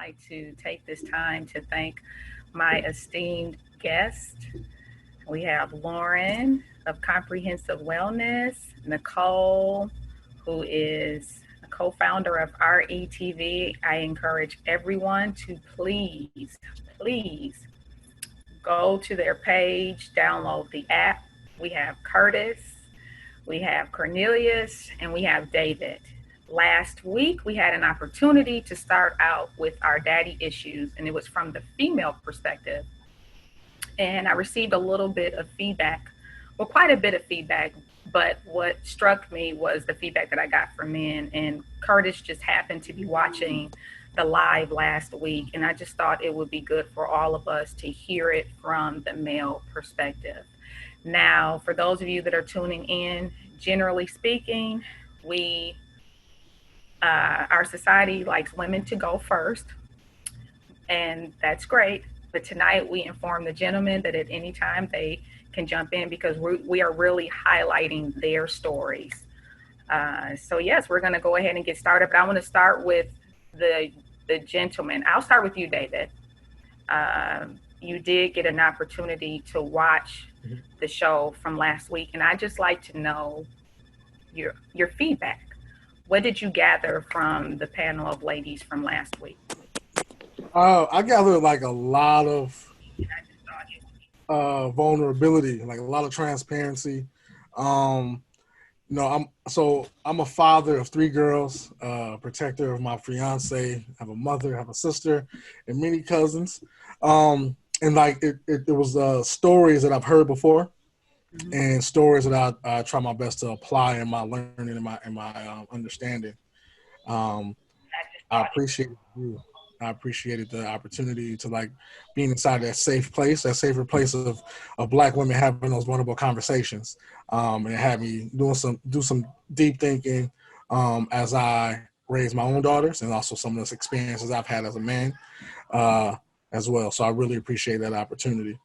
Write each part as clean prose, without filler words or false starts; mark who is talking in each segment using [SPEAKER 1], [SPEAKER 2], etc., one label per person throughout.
[SPEAKER 1] like to take this time to thank my esteemed guest. We have Lauren of Comprehensive Wellness, Nicole, who is a co founder of RETV. I encourage everyone to please go to their page, download the app. We have Curtis, we have Cornelius, and we have David. Last week, we had an opportunity to start out with our daddy issues, and it was from the female perspective. And I received a little bit of feedback, well, quite a bit of feedback. But what struck me was the feedback that I got from men. And Curtis just happened to be watching the live last week. And I just thought it would be good for all of us to hear it from the male perspective. Now, for those of you that are tuning in, generally speaking, our society likes women to go first, and that's great. But tonight we inform the gentlemen that at any time they can jump in because we are really highlighting their stories. So yes, we're going to go ahead and get started. But I want to start with the gentleman. I'll start with you, David. You did get an opportunity to watch the show from last week, and I'd just like to know your feedback. What did you gather from the panel of ladies from last week?
[SPEAKER 2] I gathered like a lot of vulnerability, like a lot of transparency. I'm a father of 3 girls, protector of my fiance, I have a mother, I have a sister, and many cousins. And like it was stories that I've heard before, and stories that I try my best to apply in my learning and my understanding. I appreciate you. I appreciated the opportunity to like being inside that safe place, that safer place of Black women having those vulnerable conversations, and it had me do some deep thinking as I raise my own daughters, and also some of those experiences I've had as a man as well. So I really appreciate that opportunity.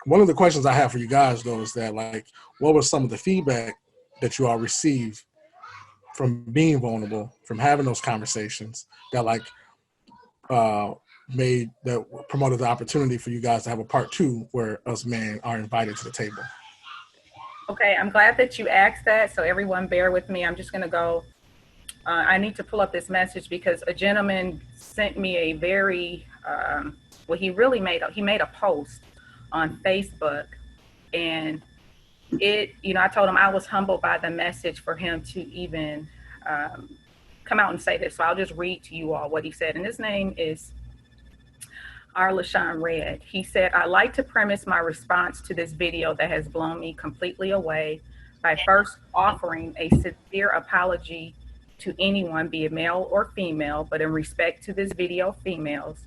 [SPEAKER 2] One of the questions I have for you guys though is that like, what was some of the feedback that you all received from being vulnerable, from having those conversations that like promoted the opportunity for you guys to have a part 2 where us men are invited to the table?
[SPEAKER 1] Okay, I'm glad that you asked that. So everyone bear with me. I'm just going to go. I need to pull up this message because a gentleman sent me a very, he made a post on Facebook, and I told him I was humbled by the message for him to even come out and say this. So I'll just read to you all what he said. And his name is Arlashawn Red. He said, "I'd like to premise my response to this video that has blown me completely away by first offering a sincere apology to anyone, be it male or female, but in respect to this video, females,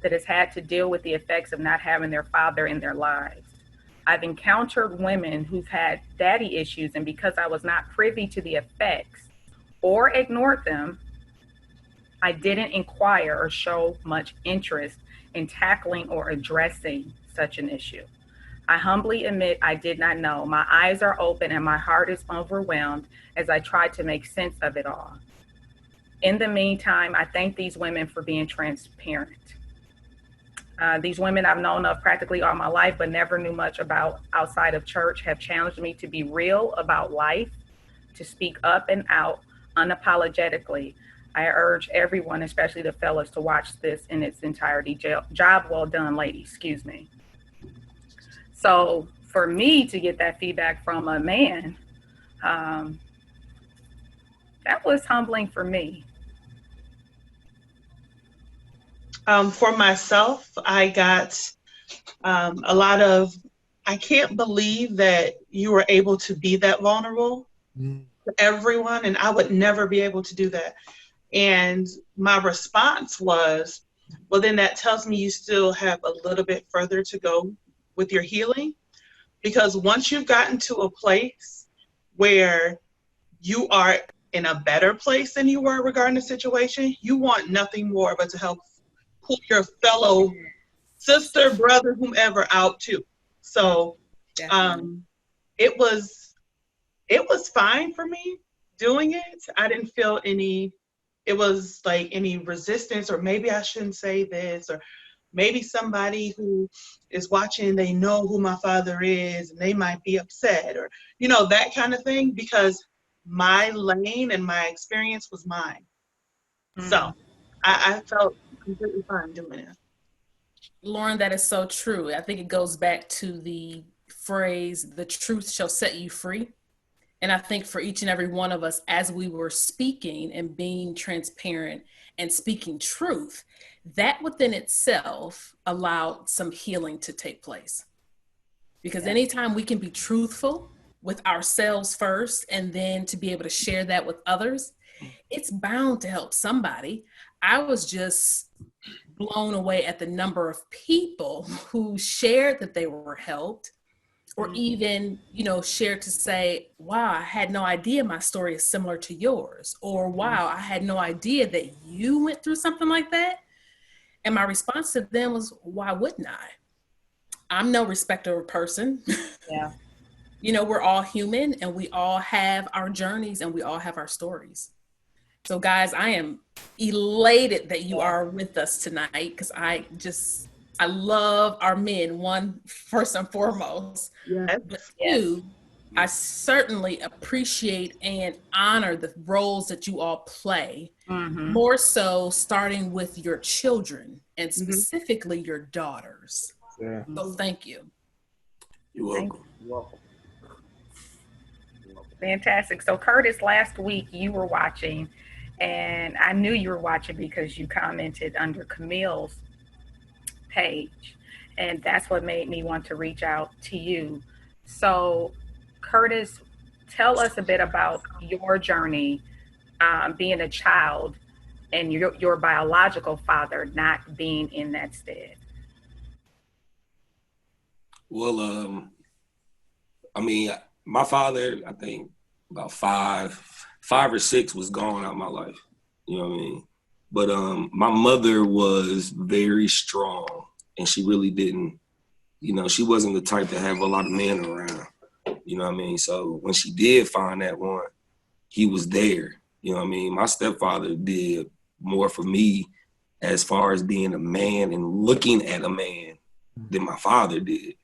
[SPEAKER 1] that has had to deal with the effects of not having their father in their lives. I've encountered women who've had daddy issues, and because I was not privy to the effects or ignored them, I didn't inquire or show much interest in tackling or addressing such an issue. I humbly admit I did not know. My eyes are open and my heart is overwhelmed as I try to make sense of it all. In the meantime, I thank these women for being transparent. These women I've known of practically all my life, but never knew much about outside of church, have challenged me to be real about life, to speak up and out unapologetically. I urge everyone, especially the fellas, to watch this in its entirety. Job well done, ladies, excuse me." So for me to get that feedback from a man, that was humbling for me.
[SPEAKER 3] For myself, I got a lot of, I can't believe that you were able to be that vulnerable to everyone, and I would never be able to do that. And my response was, well, then that tells me you still have a little bit further to go with your healing, because once you've gotten to a place where you are in a better place than you were regarding the situation, you want nothing more but to help pull your fellow sister, brother, whomever out too. So it was fine for me doing it. I didn't feel any it was like any resistance, or maybe I shouldn't say this, or maybe somebody who is watching, they know who my father is and they might be upset, or, that kind of thing, because my lane and my experience was mine. So I felt completely fine doing it.
[SPEAKER 4] Lauren, that is so true. I think it goes back to the phrase, the truth shall set you free. And I think for each and every one of us, as we were speaking and being transparent and speaking truth, that within itself allowed some healing to take place. Because anytime we can be truthful with ourselves first, and then to be able to share that with others, it's bound to help somebody. I was just blown away at the number of people who shared that they were helped, or even, shared to say, wow, I had no idea my story is similar to yours, or wow, I had no idea that you went through something like that. And my response to them was, why wouldn't I? I'm no respecter of person.
[SPEAKER 1] Yeah.
[SPEAKER 4] We're all human, and we all have our journeys, and we all have our stories. So guys, I am elated that you are with us tonight, because I love our men, one, first and foremost.
[SPEAKER 3] Yes.
[SPEAKER 4] But two, I certainly appreciate and honor the roles that you all play, more so starting with your children, and specifically your daughters.
[SPEAKER 2] Yeah.
[SPEAKER 4] So thank you.
[SPEAKER 5] You're welcome.
[SPEAKER 2] You're welcome.
[SPEAKER 1] Fantastic. So Curtis, last week you were watching, and I knew you were watching because you commented under Camille's page, and that's what made me want to reach out to you. So Curtis, tell us a bit about your journey, being a child and your biological father not being in that stead.
[SPEAKER 5] Well, I mean, my father, I think about five or six was gone out of my life. You know what I mean? But my mother was very strong, and she really didn't, she wasn't the type to have a lot of men around. You know what I mean? So when she did find that one, he was there. You know what I mean? My stepfather did more for me as far as being a man and looking at a man than my father did.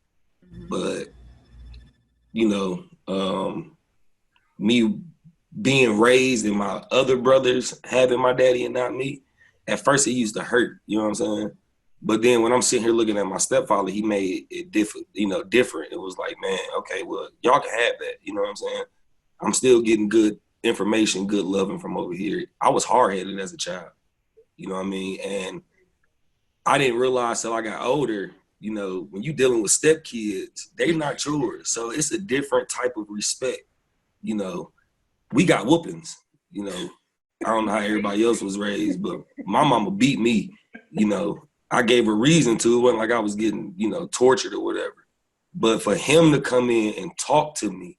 [SPEAKER 5] But, me being raised and my other brothers having my daddy and not me, at first it used to hurt, you know what I'm saying? But then when I'm sitting here looking at my stepfather, he made it different. It was like, man, okay, well, y'all can have that, you know what I'm saying? I'm still getting good information, good loving from over here. I was hard-headed as a child, you know what I mean? And I didn't realize till I got older, when you dealing with stepkids, they're not yours. So it's a different type of respect. We got whoopings, I don't know how everybody else was raised, but my mama beat me, I gave her reason to. It wasn't like I was getting, tortured or whatever. But for him to come in and talk to me,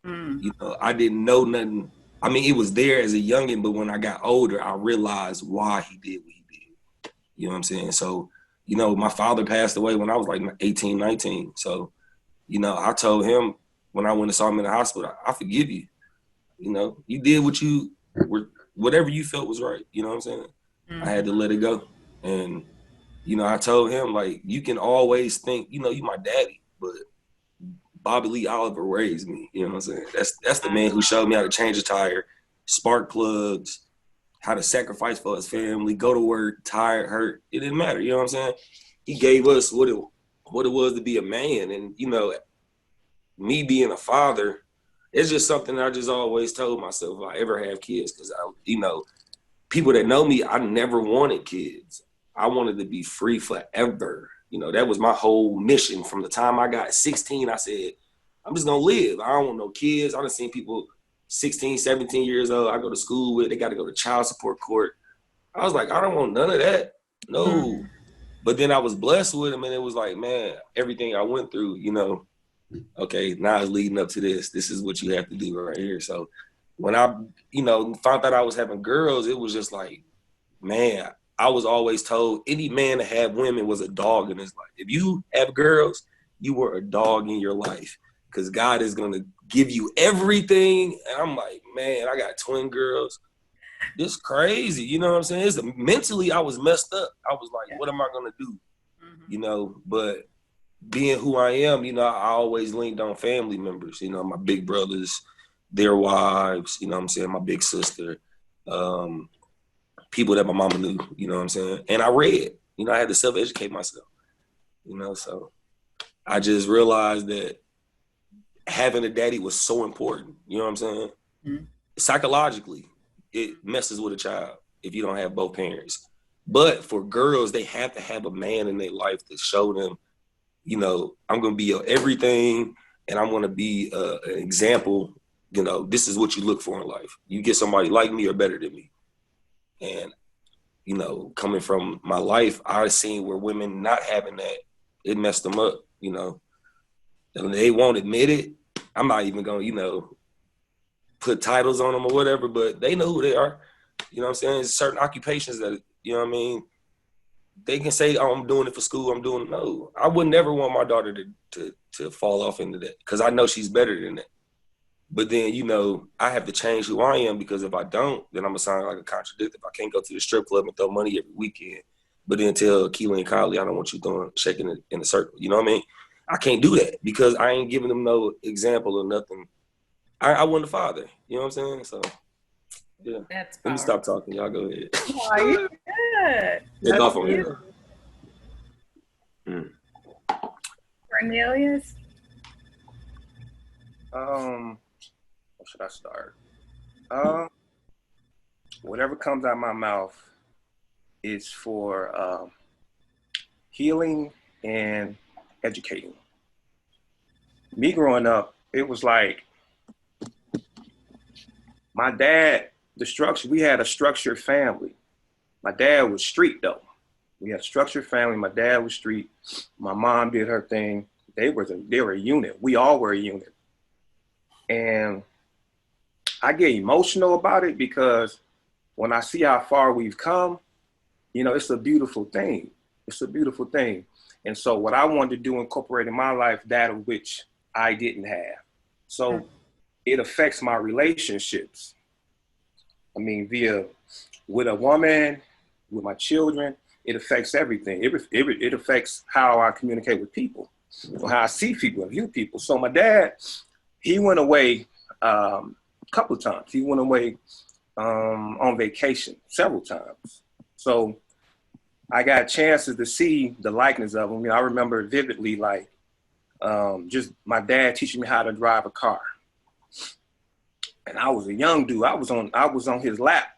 [SPEAKER 5] I didn't know nothing. I mean, it was there as a youngin', but when I got older, I realized why he did what he did. You know what I'm saying? So, my father passed away when I was like 18, 19. So, I told him when I went and saw him in the hospital, I forgive you. You did whatever you felt was right. You know what I'm saying? I had to let it go. And, I told him, like, you can always think, you my daddy, but Bobby Lee Oliver raised me. You know what I'm saying? That's the man who showed me how to change a tire, spark plugs, how to sacrifice for his family, go to work, tired, hurt. It didn't matter. You know what I'm saying? He gave us what it was to be a man. And, me being a father, it's just something I just always told myself if I ever have kids, because, people that know me, I never wanted kids. I wanted to be free forever. That was my whole mission. From the time I got 16, I said, I'm just going to live. I don't want no kids. I done seen people 16, 17 years old I go to school with, they got to go to child support court. I was like, I don't want none of that. No. But then I was blessed with them, and it was like, man, everything I went through, okay, now it's leading up to this. This is what you have to do right here. So when I, found out I was having girls, it was just like, man, I was always told any man that had women was a dog in his life. If you have girls, you were a dog in your life, because God is going to give you everything. And I'm like, man, I got twin girls. It's crazy. You know what I'm saying? Mentally, I was messed up. I was like,
[SPEAKER 1] Yeah.
[SPEAKER 5] what am I gonna do?
[SPEAKER 1] Mm-hmm.
[SPEAKER 5] You know, but being who I am, you know, I always linked on family members, you know, my big brothers, their wives, you know what I'm saying, my big sister, people that my mama knew, you know what I'm saying? And I read, you know, I had to self-educate myself, you know, so I just realized that having a daddy was so important, you know what I'm saying?
[SPEAKER 1] Mm-hmm.
[SPEAKER 5] Psychologically, it messes with a child if you don't have both parents. But for girls, they have to have a man in their life to show them, you know, I'm going to be your everything, and I'm going to be an example. You know, this is what you look for in life. You get somebody like me or better than me. And, you know, coming from my life, I've seen where women not having that, it messed them up, you know. And they won't admit it. I'm not even going to, you know, put titles on them or whatever, but they know who they are. You know what I'm saying? There's certain occupations that, you know what I mean? They can say, oh, I'm doing it for school, I'm doing it. No, I would never want my daughter to fall off into that because I know she's better than that. But then, you know, I have to change who I am because if I don't, then I'm going to sound like a contradict. If I can't go to the strip club and throw money every weekend, but then tell Keela and Kylie, I don't want you shaking it in a circle. You know what I mean? I can't do that because I ain't giving them no example or nothing. I wasn't a father. You know what I'm saying? So, yeah.
[SPEAKER 4] That's
[SPEAKER 5] Let me
[SPEAKER 4] powerful.
[SPEAKER 5] stop talking. Y'all go ahead.
[SPEAKER 1] Oh, you good.
[SPEAKER 5] Take
[SPEAKER 3] That's
[SPEAKER 5] off on
[SPEAKER 3] good.
[SPEAKER 5] here.
[SPEAKER 1] Cornelius?
[SPEAKER 6] Where should I start? Whatever comes out of my mouth is for healing and educating. Me growing up, it was like my dad, we had a structured family. My dad was street though. We had a structured family. My dad was street. My mom did her thing. They were a unit. We all were a unit. And I get emotional about it because when I see how far we've come, you know, it's a beautiful thing. It's a beautiful thing. And so what I wanted to do, incorporate in my life, that of which I didn't have. So it affects my relationships. I mean, with a woman, with my children, it affects everything. It affects how I communicate with people, or how I see people and view people. So my dad, he went away a couple of times. He went away on vacation several times. So I got chances to see the likeness of him. You know, I remember vividly, like just my dad teaching me how to drive a car. And I was a young dude. I was on his lap,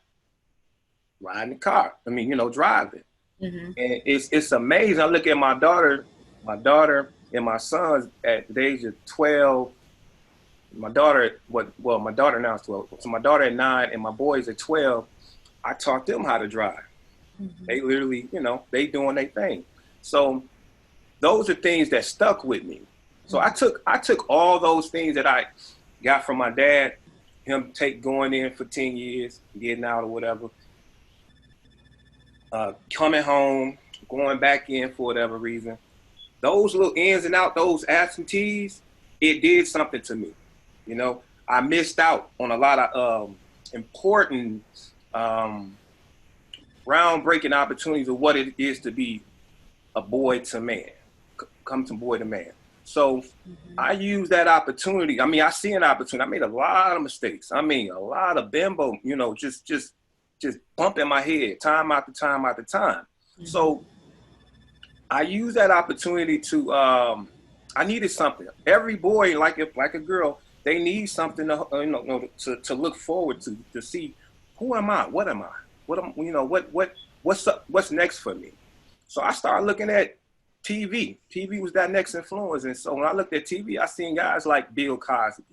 [SPEAKER 6] riding the car. I mean, you know, driving.
[SPEAKER 1] Mm-hmm.
[SPEAKER 6] And it's amazing. I look at my daughter and my sons at the age of 12. My daughter now is 12. So my daughter at 9 and my boys at 12, I taught them how to drive. Mm-hmm. They literally, you know, they doing their thing. So those are things that stuck with me. So I took all those things that I got from my dad, him going in for 10 years, getting out or whatever, coming home, going back in for whatever reason. Those little ins and outs, those absentees, it did something to me. You know, I missed out on a lot of important, groundbreaking opportunities of what it is to be a boy to man, come to boy to man. So I use that opportunity. I mean, I see an opportunity. I made a lot of mistakes. I mean, a lot of bimbo, you know, just bumping my head time after time after time. Mm-hmm. So I use that opportunity to, I needed something. Every boy, like a girl, they need something to look forward to see who am I? What am I? What's next for me? So I started looking at TV. TV was that next influence. And so when I looked at TV, I seen guys like Bill Cosby.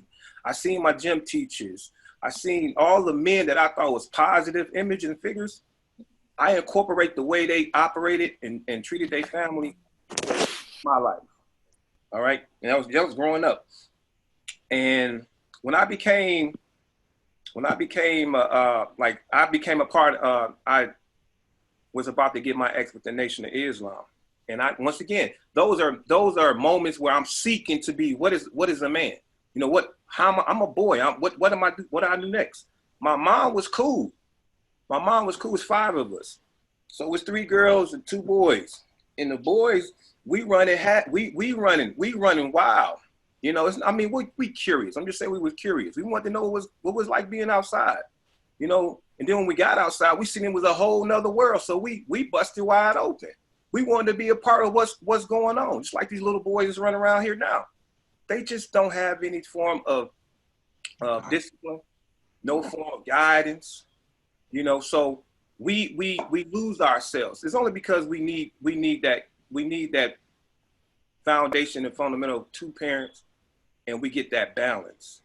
[SPEAKER 6] I seen my gym teachers. I seen all the men that I thought was positive image and figures. I incorporate the way they operated and treated their family in my life. All right. And that was growing up. And when I became a part, I was about to get my ex with the Nation of Islam. And once again, those are moments where I'm seeking to be, what is a man? You know, I'm a boy. What do I do next? My mom was cool. My mom was cool. It's 5 of us. So it's 3 girls and 2 boys. And the boys, we running wild. You know, I mean, we curious. I'm just saying we were curious. We wanted to know what was like being outside, you know. And then when we got outside, we seen it was a whole nother world. So we busted wide open. We wanted to be a part of what's going on. Just like these little boys that's running around here now. They just don't have any form of discipline, no form of guidance, you know. So we lose ourselves. It's only because we need that foundation and fundamental of 2 parents, and we get that balance.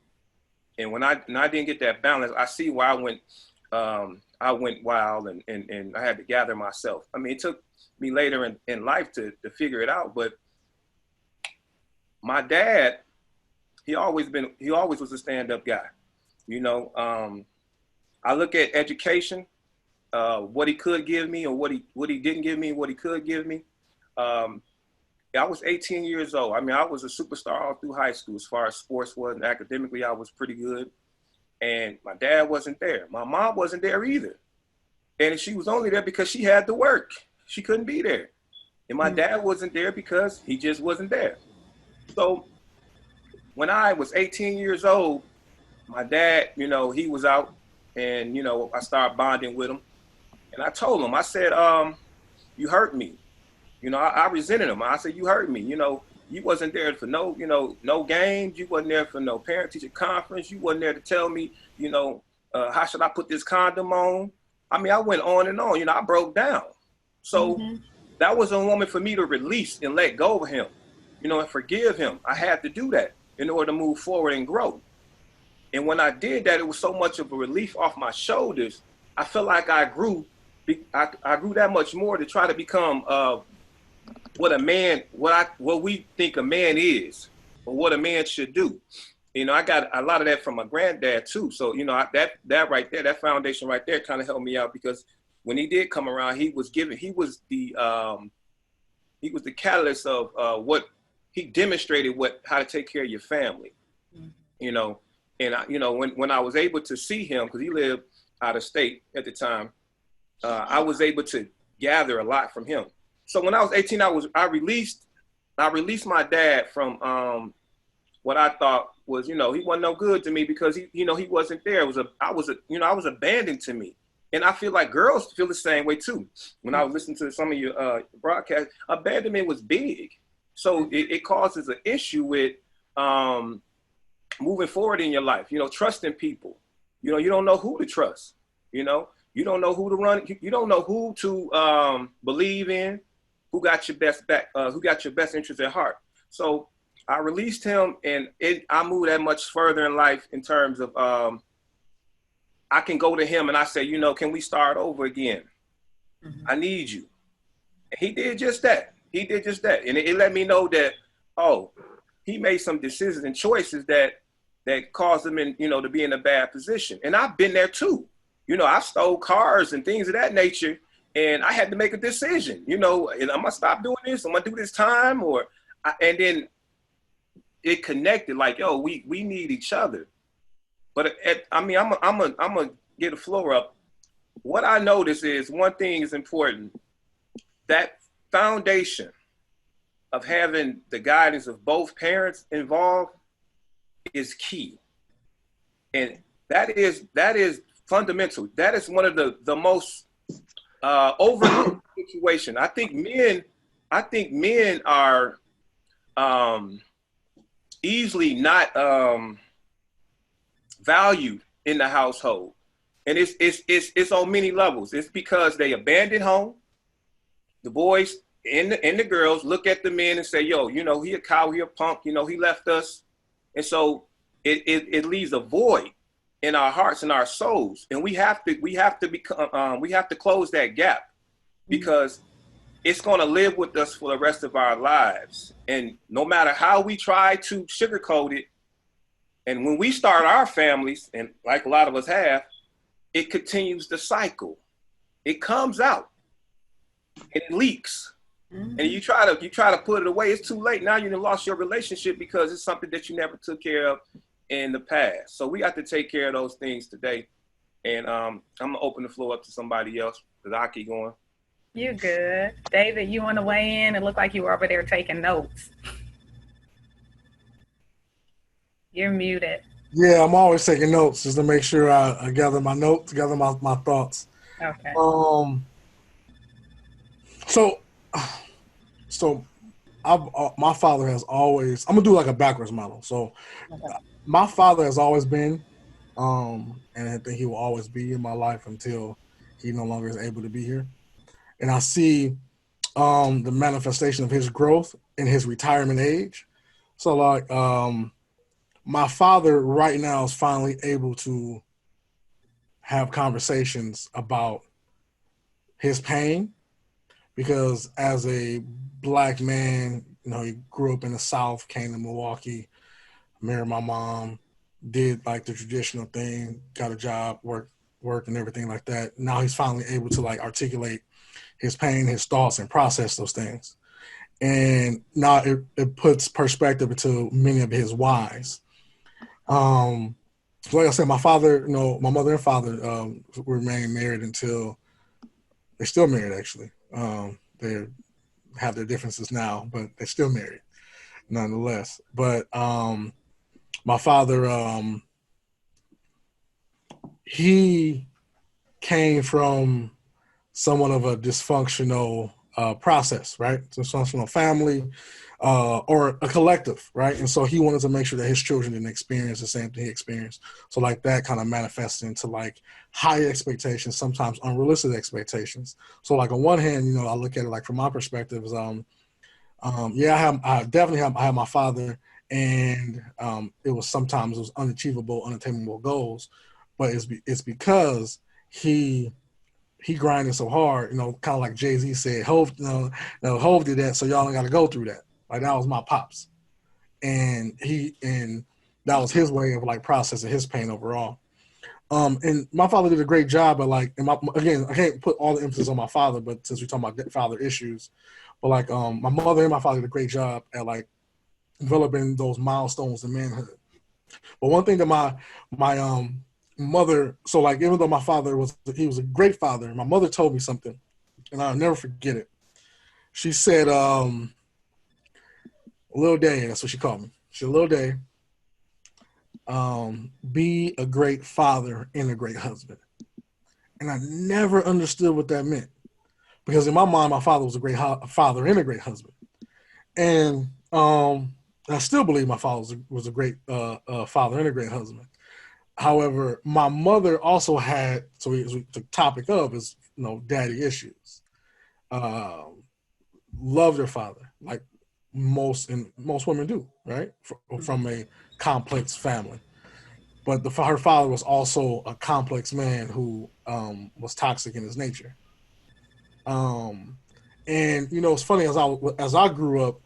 [SPEAKER 6] And when I didn't get that balance, I see why I went wild and I had to gather myself. I mean, it took me later in life to figure it out, but my dad, he always was a stand-up guy. You know, I look at education, what he could give me, or what he didn't give me, what he could give me. I was 18 years old. I mean, I was a superstar all through high school as far as sports was, and academically I was pretty good. And my dad wasn't there. My mom wasn't there either. And she was only there because she had to work. She couldn't be there. And my dad wasn't there because he just wasn't there. So when I was 18 years old, my dad, you know, he was out, and, you know, I started bonding with him. And I told him, I said, you hurt me. You know, I resented him. I said, you hurt me. You know, you wasn't there for no games. You wasn't there for no parent-teacher conference. You wasn't there to tell me, you know, how should I put this condom on? I mean, I went on and on. You know, I broke down. So that was a moment for me to release and let go of him, you know, and forgive him. I had to do that in order to move forward and grow. And when I did that, it was so much of a relief off my shoulders. I felt like I grew that much more to try to become what we think a man is, or what a man should do. You know, I got a lot of that from my granddad too. So, you know, that right there, that foundation right there kind of helped me out, because when he did come around, he was the catalyst of what he demonstrated, how to take care of your family, you know. And when I was able to see him, because he lived out of state at the time, I was able to gather a lot from him. So when I was 18, I released my dad from what I thought was, you know, he wasn't no good to me, because he wasn't there. I was abandoned to me. And I feel like girls feel the same way too. When I was listening to some of your broadcasts, abandonment was big. So it causes an issue with moving forward in your life, you know, trusting people. You know, you don't know who to trust, you know, you don't know who to run, you don't know who to believe in, who got your best back, who got your best interest at heart. So I released him, and I moved that much further in life in terms of I can go to him and I say, you know, can we start over again? I need you. And he did just that. And it let me know that, oh, he made some decisions and choices that caused him to be in a bad position. And I've been there too. You know, I stole cars and things of that nature, and I had to make a decision, you know, and I'm gonna stop doing this, I'm gonna do this time, and then it connected like, yo, we need each other. But I'm gonna get the floor up. What I notice is one thing is important. That foundation of having the guidance of both parents involved is key. And that is fundamental. That is one of the most overlooked situation. I think men are easily not valued in the household. And it's on many levels. It's because they abandoned home. The boys and the girls look at the men and say, yo, you know, he a cow, he a punk, you know, he left us. And so it leaves a void in our hearts and our souls. And we have to close that gap, because it's going to live with us for the rest of our lives. And no matter how we try to sugarcoat it, and when we start our families, and like a lot of us have, it continues the cycle. It comes out and it leaks. And you try to put it away, it's too late. Now you done lost your relationship because it's something that you never took care of in the past. So we have to take care of those things today. And I'm gonna open the floor up to somebody else because I keep going.
[SPEAKER 1] You good. David, you want to weigh in? It looked like you were over there taking notes. You're muted.
[SPEAKER 2] Yeah, I'm always taking notes just to make sure I gather my notes, gather my thoughts.
[SPEAKER 1] Okay.
[SPEAKER 2] So, so my father has always. I'm gonna do like a backwards model. So,
[SPEAKER 1] Okay.
[SPEAKER 2] my father has always been, and I think he will always be in my life until he no longer is able to be here. And I see the manifestation of his growth in his retirement age. So, like, my father right now is finally able to have conversations about his pain because as a black man, he grew up in the South, came to Milwaukee, married my mom, did like the traditional thing, got a job, work and everything like that. Now he's finally able to like articulate his pain, his thoughts, and process those things. And now it puts perspective into many of his whys. So like I said, my father, my mother and father remained married until they're still married actually. They have their differences now, but they're still married nonetheless. But my father, he came from somewhat of a dysfunctional process, right? Dysfunctional family or a collective, right? And so he wanted to make sure that his children didn't experience the same thing he experienced. So like that kind of manifests into like high expectations, sometimes unrealistic expectations. So like on one hand, I look at it like from my perspective is, I definitely have my father, and it was unachievable, unattainable goals, but it's because he grinded so hard, kind of like Jay-Z said, Hov, Hov did that, so y'all ain't got to go through that. Like that was my pops, and that was his way of like processing his pain overall. And my father did a great job at like, again, I can't put all the emphasis on my father, but since we're talking about father issues, but like my mother and my father did a great job at like developing those milestones in manhood. But one thing that my mother, so like even though my father was a great father, my mother told me something, and I'll never forget it. She said, "Little Day," that's what she called me. She said, "Little Day, be a great father and a great husband." And I never understood what that meant because in my mind, my father was a great father and a great husband, and I still believe my father was a great father and a great husband. However, my mother also had, so the topic of is, daddy issues. Loved her father, like most women do, right? From a complex family. But her father was also a complex man who was toxic in his nature. And it's funny, as I grew up,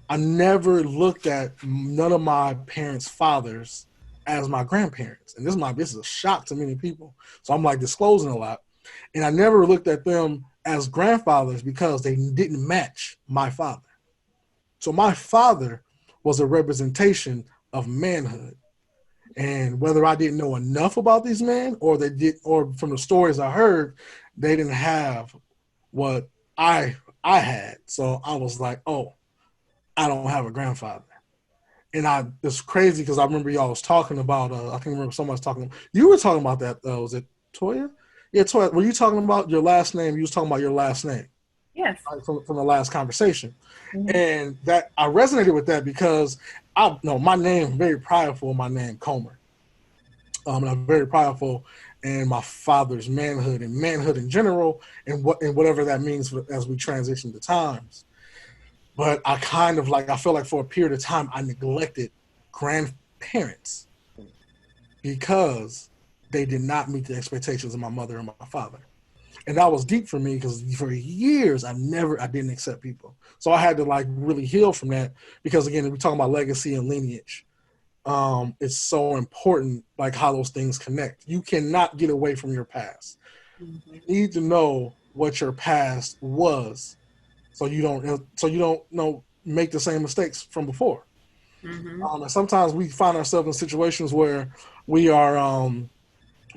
[SPEAKER 2] I never looked at none of my parents' fathers as my grandparents, and this is a shock to many people. So I'm like disclosing a lot, and I never looked at them as grandfathers because they didn't match my father. So my father was a representation of manhood, and whether I didn't know enough about these men, or or from the stories I heard, they didn't have what I had. So I was like, oh, I don't have a grandfather. And it's crazy because I remember y'all was talking about, I think I remember someone was talking, you were talking about that, was it Toya? Yeah, Toya, were you talking about your last name? You was talking about your last name.
[SPEAKER 1] Yes.
[SPEAKER 2] From the last conversation.
[SPEAKER 1] Mm-hmm.
[SPEAKER 2] And that I resonated with that because I know my name, very prideful, my name Comer. And I'm very prideful in my father's manhood and manhood in general, and whatever that means as we transition to times. But I feel like for a period of time I neglected grandparents because they did not meet the expectations of my mother and my father. And that was deep for me because for years I didn't accept people. So I had to like really heal from that because again, we're talking about legacy and lineage. It's so important, like how those things connect. You cannot get away from your past.
[SPEAKER 1] Mm-hmm.
[SPEAKER 2] You need to know what your past was, so you don't make the same mistakes from before.
[SPEAKER 1] Mm-hmm.
[SPEAKER 2] And sometimes we find ourselves in situations where we are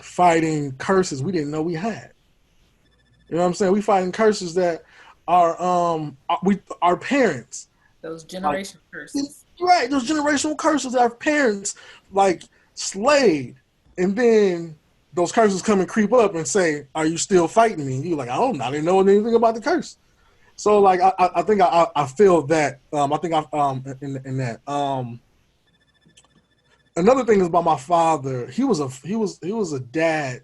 [SPEAKER 2] fighting curses we didn't know we had. You know what I'm saying? We fighting curses that our parents,
[SPEAKER 4] Those
[SPEAKER 2] like,
[SPEAKER 4] generation curses.
[SPEAKER 2] right, those generational curses that our parents like slayed, and then those curses come and creep up and say, "Are you still fighting me?" And you're like, I didn't know anything about the curse." So like I think I feel that I think I in that another thing is about my father. He was a dad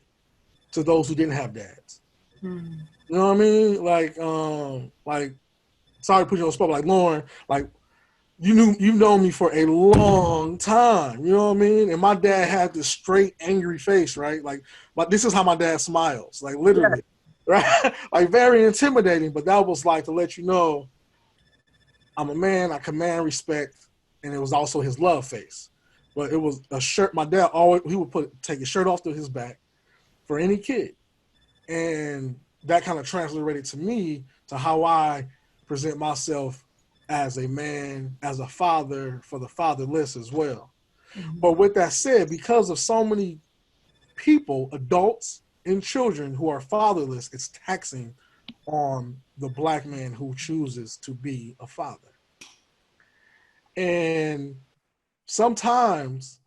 [SPEAKER 2] to those who didn't have dads.
[SPEAKER 1] Mm.
[SPEAKER 2] You know what I mean? Like sorry to put you on the spot, but like Lauren, like you've known me for a long time. You know what I mean? And my dad had this straight angry face, right? Like, but this is how my dad smiles, like literally, right? Like very intimidating. But that was like to let you know, I'm a man. I command respect, and it was also his love face. But it was a shirt. My dad always he would take his shirt off to his back for any kid, and that kind of translated to me to how I present myself as a man, as a father for the fatherless as well.
[SPEAKER 1] Mm-hmm.
[SPEAKER 2] But with that said, because of so many people, adults and children who are fatherless, it's taxing on the black man who chooses to be a father. And sometimes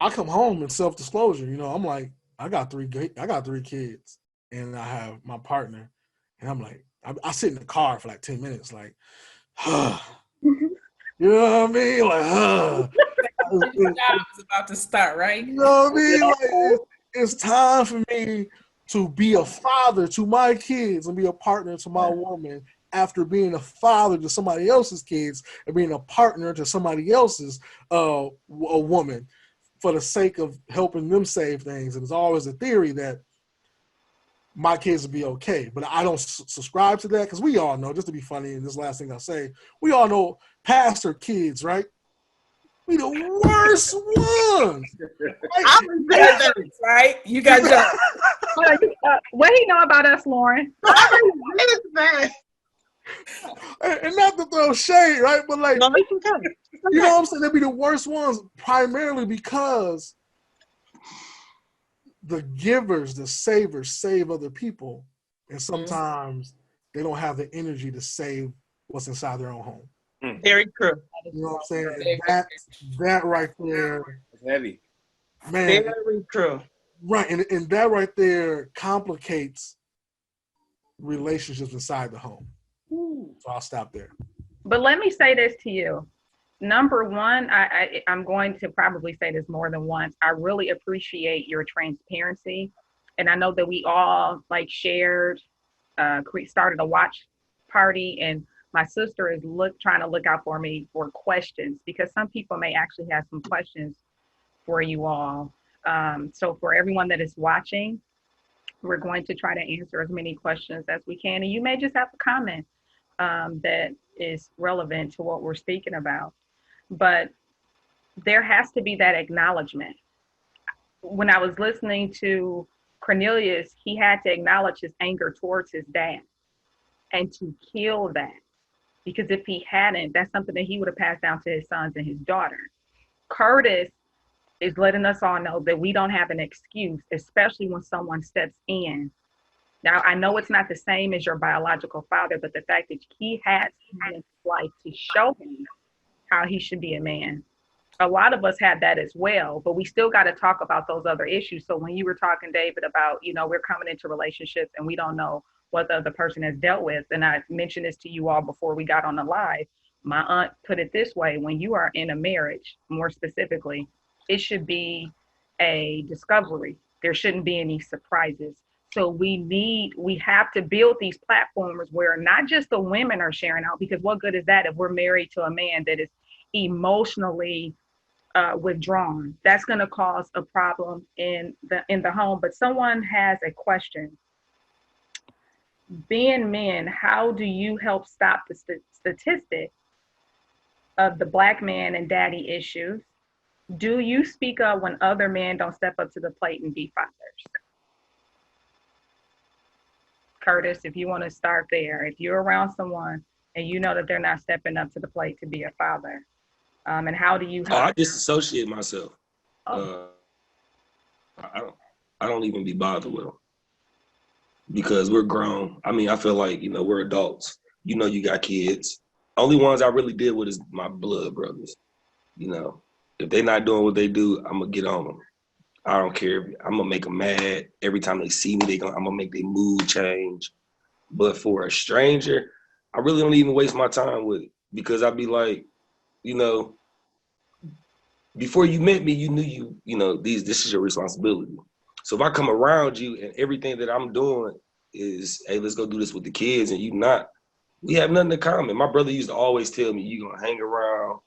[SPEAKER 2] I come home in self-disclosure, I'm like, I got three kids and I have my partner, and I'm like, I sit in the car for like 10 minutes, like, you know what I mean? Like,
[SPEAKER 4] Your job is about to start, right?
[SPEAKER 2] you know what I mean? Like, it's time for me to be a father to my kids and be a partner to my woman after being a father to somebody else's kids and being a partner to somebody else's a woman for the sake of helping them save things. And it's always a theory that my kids will be okay. But I don't subscribe to that because we all know, just to be funny, and this last thing I'll say, we all know pastor kids, right? We the worst ones.
[SPEAKER 1] Right?
[SPEAKER 4] Right? You got jokes.
[SPEAKER 1] What he know about us, Lauren?
[SPEAKER 2] And not to throw shade, right? But like,
[SPEAKER 3] No, it's okay.
[SPEAKER 2] you know what I'm saying? They'd be the worst ones primarily because the givers, the savers, save other people. And sometimes they don't have the energy to save what's inside their own home.
[SPEAKER 3] Very true.
[SPEAKER 2] You know what I'm saying? And that right there,
[SPEAKER 6] It's heavy.
[SPEAKER 2] man.
[SPEAKER 3] Very true.
[SPEAKER 2] Right. And that right there complicates relationships inside the home. So I'll stop there.
[SPEAKER 1] But let me say this to you. Number one, I'm going to probably say this more than once. I really appreciate your transparency. And I know that we all like shared, started a watch party, and my sister is trying to look out for me for questions, because some people may actually have some questions for you all. So for everyone that is watching, we're going to try to answer as many questions as we can. And you may just have a comment that is relevant to what we're speaking about. But there has to be that acknowledgement. When I was listening to Cornelius, he had to acknowledge his anger towards his dad and to kill that. Because if he hadn't, that's something that he would have passed down to his sons and his daughter. Curtis is letting us all know that we don't have an excuse, especially when someone steps in. Now, I know it's not the same as your biological father, but the fact that he had in his life to show him how he should be a man. A lot of us had that as well, but we still got to talk about those other issues. So when you were talking, David, about, we're coming into relationships and we don't know what the other person has dealt with. And I mentioned this to you all before we got on the live. My aunt put it this way: when you are in a marriage, more specifically, it should be a discovery. There shouldn't be any surprises. So we have to build these platforms where not just the women are sharing out, because what good is that if we're married to a man that is emotionally withdrawn? That's going to cause a problem in the home. But someone has a question. Being men, how do you help stop the statistic of the black man and daddy issues? Do you speak up when other men don't step up to the plate and be fathers? Curtis, if you want to start there, if you're around someone and you know that they're not stepping up to the plate to be a father, and how do you help?
[SPEAKER 5] I disassociate myself. I don't. I don't even be bothered with them because we're grown. I mean, I feel like, you know, we're adults. You know, you got kids. Only ones I really deal with is my blood brothers. You know, if they're not doing what they do, I'm gonna get on them. I don't care. I'm gonna make them mad every time they see me. I'm gonna make their mood change. But for a stranger, I really don't even waste my time with it because I'd be like, you know, before you met me, you knew you know, this is your responsibility. So if I come around you and everything that I'm doing is, hey, let's go do this with the kids, and you not, we have nothing in common. My brother used to always tell me, you're gonna hang around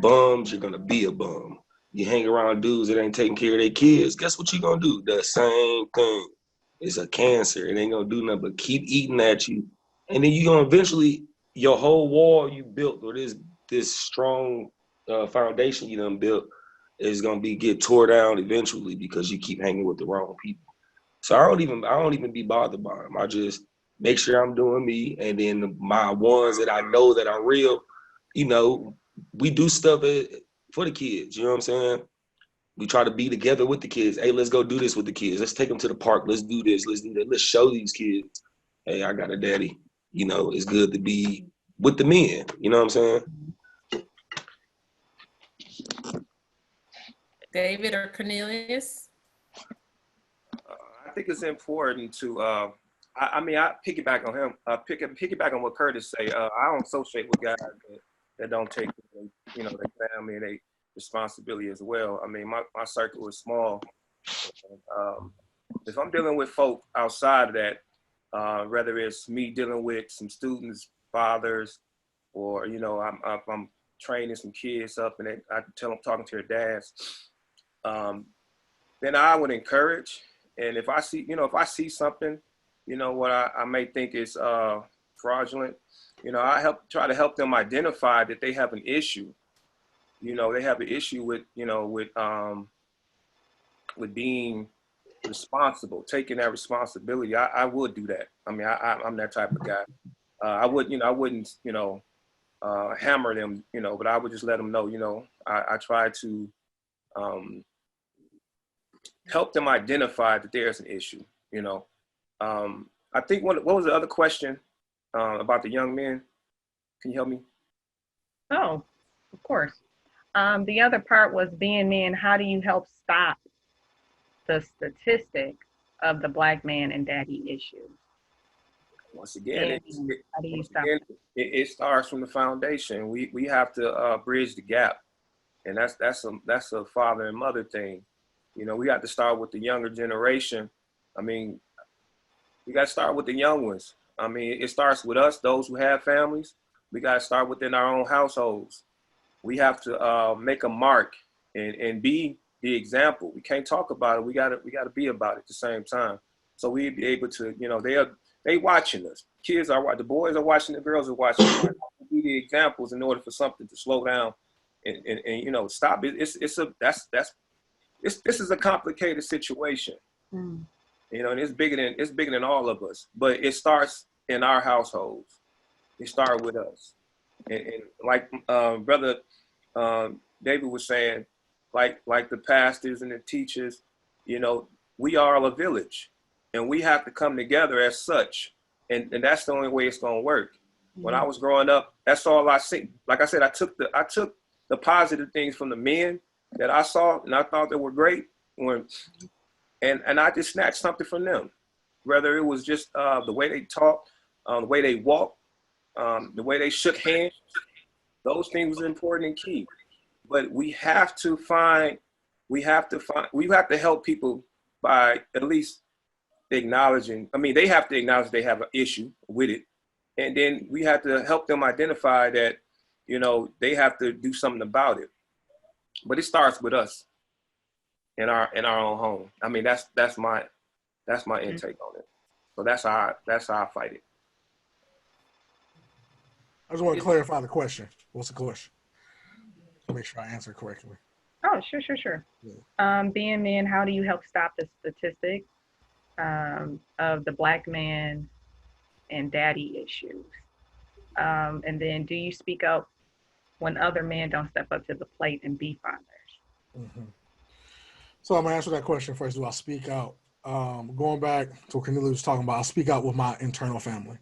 [SPEAKER 5] bums, you're gonna be a bum. You hang around dudes that ain't taking care of their kids, guess what you gonna do? The same thing. It's a cancer. It ain't gonna do nothing but keep eating at you. And then you gonna eventually, your whole wall you built, or this strong foundation you done built, is gonna get tore down eventually because you keep hanging with the wrong people. So I don't even be bothered by them. I just make sure I'm doing me, and then my ones that I know that are real, you know, we do stuff for the kids. You know what I'm saying? We try to be together with the kids. Hey, let's go do this with the kids. Let's take them to the park. Let's do this. Let's do that. Let's show these kids, hey, I got a daddy. You know, it's good to be with the men. You know what I'm saying?
[SPEAKER 4] David or Cornelius?
[SPEAKER 6] I think it's important to. I mean, I piggyback on him. Piggyback on what Curtis say. I don't associate with guys that don't take, you know, their family and their responsibility as well. I mean, my circle is small. If I'm dealing with folk outside of that, whether it's me dealing with some students, fathers, or, you know, I'm training some kids up and I tell them, talking to their dads, then I would encourage. And if I see something, you know, what I may think is fraudulent, you know, try to help them identify that they have an issue. You know, they have an issue with, you know, with being responsible, taking that responsibility. I would do that. I mean, I'm that type of guy. I wouldn't, you know, hammer them, you know, but I would just let them know, you know, I try to help them identify that there's an issue, you know. I think what was the other question about the young men? Can you help me?
[SPEAKER 1] Oh, of course. The other part was being men, how do you help stop the statistic of the black man and daddy issue?
[SPEAKER 6] Once again,
[SPEAKER 1] How do you stop
[SPEAKER 6] it starts from the foundation. We have to bridge the gap, and that's a father and mother thing. You know, we got to start with the younger generation. I mean, we got to start with the young ones. I mean, it starts with us, those who have families. We got to start within our own households. We have to make a mark and be the example. We can't talk about it. We got to be about it at the same time. So we be able to, you know, they watching us. Kids are watching. The boys are watching. The girls are watching. We have to be the examples in order for something to slow down and you know, stop it. This is a complicated situation. You know, and it's bigger than all of us. But it starts in our households. It starts with us. And like brother David was saying, like the pastors and the teachers, you know, we are a village, and we have to come together as such. And that's the only way it's gonna work. When I was growing up, that's all I see. Like I said, I took the positive things from the men that I saw and I thought they were great. And I just snatched something from them, whether it was just the way they talked, the way they walked, the way they shook hands. Those things were important and key. But we have to help people by at least acknowledging. I mean, they have to acknowledge they have an issue with it, and then we have to help them identify that, you know, they have to do something about it. But it starts with us in our own home. I mean, that's my intake on it. So that's how I fight it.
[SPEAKER 2] I just want to clarify the question. What's the question? To make sure I answer correctly.
[SPEAKER 1] Oh, sure. Yeah. Being men, how do you help stop the statistic of the black man and daddy issues? And then do you speak up when other men don't step up to the plate and be fathers?
[SPEAKER 2] Mm-hmm. So I'm gonna answer that question first. Do I speak out? Going back to what Cornelia was talking about, I speak out with my internal family.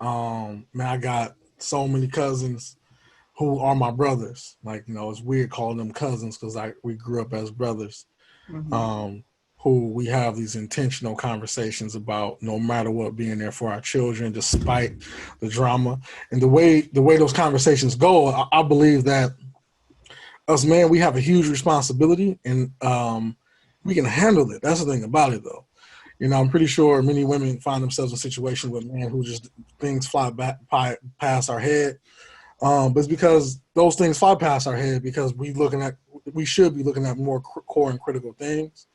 [SPEAKER 2] Man, I got so many cousins who are my brothers. Like, you know, it's weird calling them cousins because we grew up as brothers. Who we have these intentional conversations about, no matter what, being there for our children despite the drama. And the way those conversations go, I believe that us men, we have a huge responsibility, and we can handle it. That's the thing about it, though. You know, I'm pretty sure many women find themselves in situations with men who just things fly past our head. But it's because those things fly past our head because we should be looking at more core and critical things.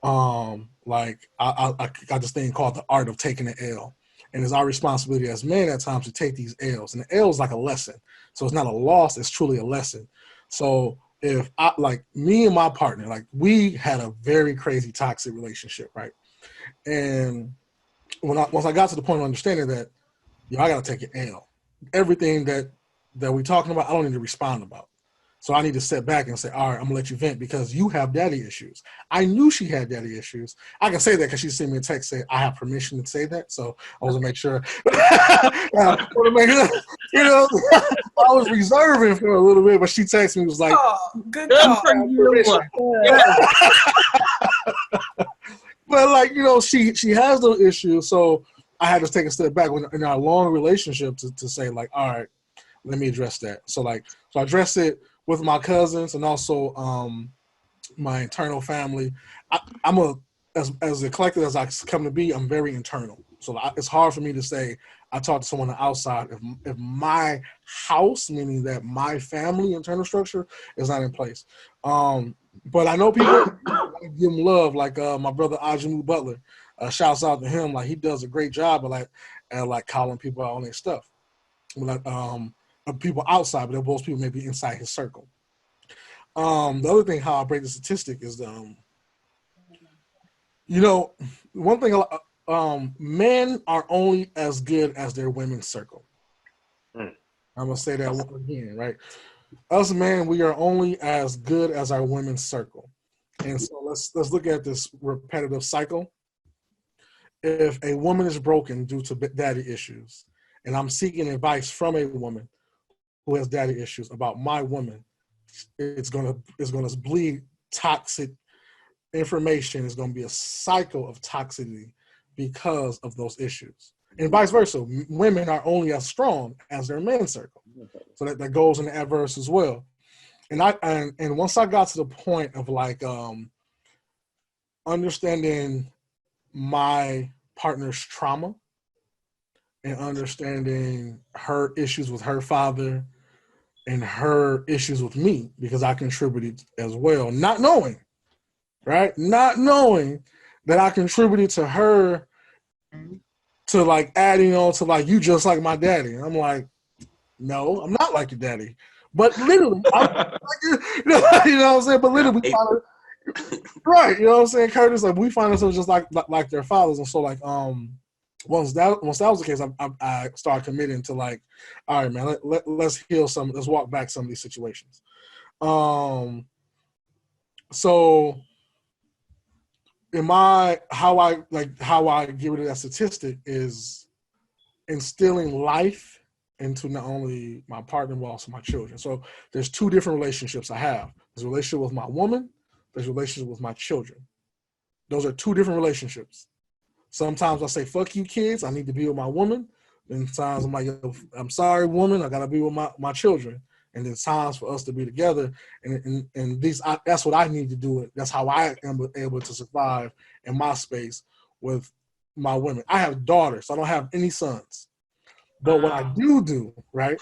[SPEAKER 2] Like I got this thing called the art of taking an L, and it's our responsibility as men at times to take these L's, and the L is like a lesson. So it's not a loss; it's truly a lesson. So if I, like me and my partner, like we had a very crazy toxic relationship, right? And once I got to the point of understanding that, I got to take an L. Everything that we talking about, I don't need to respond about. So I need to step back and say, all right, I'm gonna let you vent because you have daddy issues. I knew she had daddy issues. I can say that because she sent me a text saying I have permission to say that. So I was to make sure. I was reserving for a little bit, but she texted me, was like,
[SPEAKER 1] good call.
[SPEAKER 3] for you.
[SPEAKER 2] But like, you know, she has those issues. So I had to take a step back in our long relationship to say like, all right, let me address that. So I addressed it with my cousins and also my internal family. I'm as eclectic as I come to be. I'm very internal, so it's hard for me to say I talk to someone on the outside if my house, meaning that my family internal structure, is not in place. But I know people give him love, like my brother Ajamu Butler. Shouts out to him, like he does a great job at like calling people out on their stuff. Like people outside, but most people may be inside his circle. The other thing, how I break the statistic is, you know, one thing, men are only as good as their women's circle. I'm gonna say that again, right? Us men, we are only as good as our women's circle. And so let's look at this repetitive cycle. If a woman is broken due to daddy issues, and I'm seeking advice from a woman who has daddy issues about my woman, it's gonna bleed toxic information. It's gonna be a cycle of toxicity because of those issues, and vice versa. Women are only as strong as their men's circle, so that goes in the adverse as well. And once I got to the point of like understanding my partner's trauma and understanding her issues with her father and her issues with me, because I contributed as well, not knowing that I contributed to her to like adding on to like, you just like my daddy. And I'm like, no, I'm not like your daddy. But literally, you know what I'm saying? But literally, we find right, you know what I'm saying, Curtis? Like we find ourselves just like their fathers, and so like once that was the case, I started committing to like, all right, man, let's heal some, let's walk back some of these situations. So how I get rid of that statistic is instilling life into not only my partner but also my children. So there's two different relationships I have. There's a relationship with my woman, there's a relationship with my children. Those are two different relationships. Sometimes I say, fuck you kids, I need to be with my woman. And sometimes I'm like, I'm sorry, woman, I gotta be with my children. And there's times for us to be together. And that's what I need to do. That's how I am able to survive in my space with my women. I have daughters, so I don't have any sons. But what I do, right?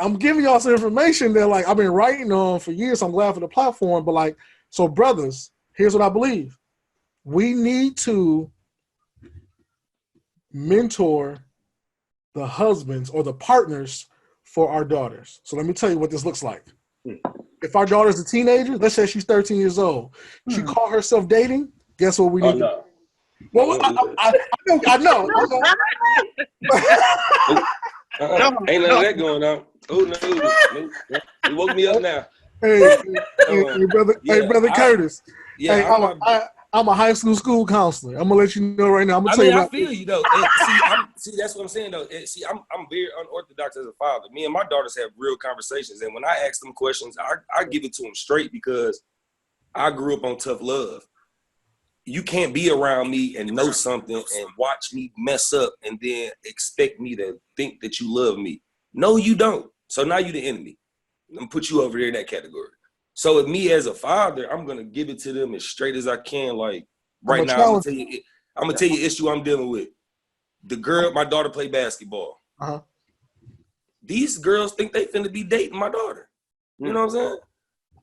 [SPEAKER 2] I'm giving y'all some information that like I've been writing on for years. So I'm glad for the platform. But like, so brothers, here's what I believe: we need to mentor the husbands or the partners for our daughters. So let me tell you what this looks like. If our daughter's a teenager, let's say she's 13 years old, she call herself dating. Guess what we need to do? Well, I know.
[SPEAKER 5] Ain't none of that going on. Oh no, you woke me up now.
[SPEAKER 2] Hey,
[SPEAKER 5] Yeah,
[SPEAKER 2] brother Curtis.
[SPEAKER 5] yeah,
[SPEAKER 2] Hey,
[SPEAKER 5] I'm not.
[SPEAKER 2] I'm a high school counselor. I'm gonna let you know right now. I'm gonna
[SPEAKER 5] I
[SPEAKER 2] tell
[SPEAKER 5] mean,
[SPEAKER 2] you
[SPEAKER 5] I
[SPEAKER 2] about.
[SPEAKER 5] feel you though. And see, that's what I'm saying though. And see, I'm very unorthodox as a father. Me and my daughters have real conversations, and when I ask them questions, I give it to them straight because I grew up on tough love. You can't be around me and know something and watch me mess up and then expect me to think that you love me. No, you don't. So now you the enemy. I'm gonna put you over there in that category. So with me as a father, I'm gonna give it to them as straight as I can. Like
[SPEAKER 2] I'm
[SPEAKER 5] right
[SPEAKER 2] a
[SPEAKER 5] now, I'm
[SPEAKER 2] challenge.
[SPEAKER 5] gonna tell you the issue I'm dealing with. The girl, my daughter play basketball.
[SPEAKER 2] Uh-huh.
[SPEAKER 5] These girls think they finna be dating my daughter. You know what I'm saying?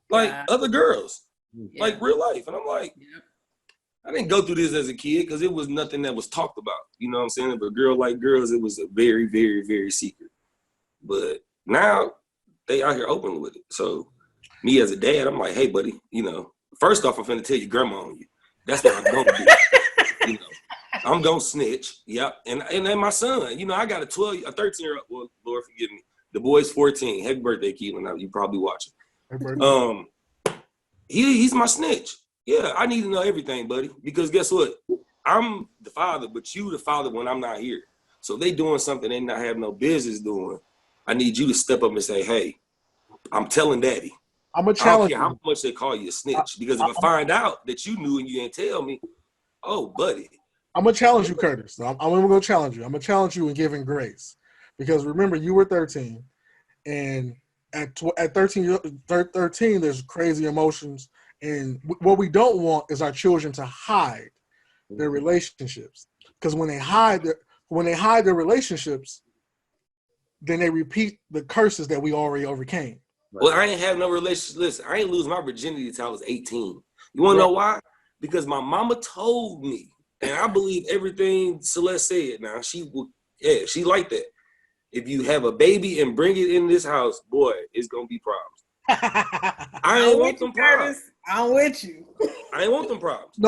[SPEAKER 5] Like
[SPEAKER 4] Yeah.
[SPEAKER 5] other girls,
[SPEAKER 4] Yeah.
[SPEAKER 5] like real life. And I'm like,
[SPEAKER 4] Yep.
[SPEAKER 5] I didn't go through this as a kid because it was nothing that was talked about. You know what I'm saying? But girl like girls, it was a very, very, very secret. But now they out here open with it. So me as a dad, I'm like, hey, buddy, you know, first off, I'm finna tell your grandma on you. That's what I'm gonna do. You know, I'm gonna snitch. Yep. And then my son, you know, I got a 13-year-old. Well, Lord forgive me. The boy's 14. Happy birthday, Keelan. Now you probably watching. He's my snitch. Yeah, I need to know everything, buddy. Because guess what? I'm the father, but you the father when I'm not here. So they doing something they not have no business doing. I need you to step up and say, hey, I'm telling daddy.
[SPEAKER 2] I'm a
[SPEAKER 5] I don't
[SPEAKER 2] challenge.
[SPEAKER 5] care how much they call you a snitch. Because if I find out that you knew and you didn't tell me, oh, buddy.
[SPEAKER 2] I'm gonna challenge you, Curtis. I'm gonna challenge you. I'm gonna challenge you in giving grace, because remember you were 13, and at 13, there's crazy emotions, and what we don't want is our children to hide their relationships, because when they hide their relationships, then they repeat the curses that we already overcame.
[SPEAKER 5] Well, I ain't have no relationship. Listen, I ain't lose my virginity until I was 18. You want to know why? Because my mama told me, and I believe everything Celeste said. Now, she like that. If you have a baby and bring it in this house, boy, it's going to be problems. I ain't want them problems.
[SPEAKER 4] I'm with you.
[SPEAKER 5] I ain't want them problems.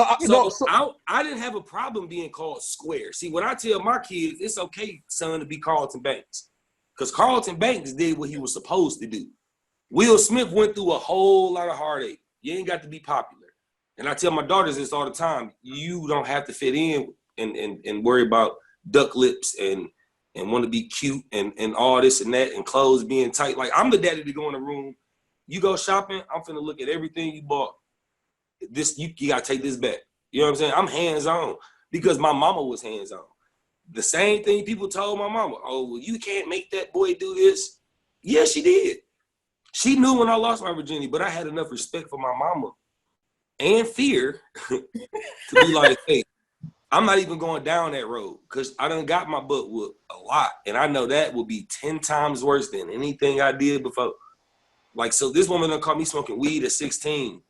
[SPEAKER 5] I didn't have a problem being called square. See, when I tell my kids, it's okay, son, to be Carlton Banks. Because Carlton Banks did what he was supposed to do. Will Smith went through a whole lot of heartache. You ain't got to be popular. And I tell my daughters this all the time. You don't have to fit in and worry about duck lips and want to be cute and all this and that and clothes being tight. Like, I'm the daddy to go in the room. You go shopping, I'm finna look at everything you bought. This you got to take this back. You know what I'm saying? I'm hands-on because my mama was hands-on. The same thing people told my mama. Oh, well, you can't make that boy do this. Yeah, she did. She knew when I lost my virginity, but I had enough respect for my mama and fear to be like, hey, I'm not even going down that road because I done got my butt whooped a lot. And I know that will be 10 times worse than anything I did before. Like, so this woman done caught me smoking weed at 16.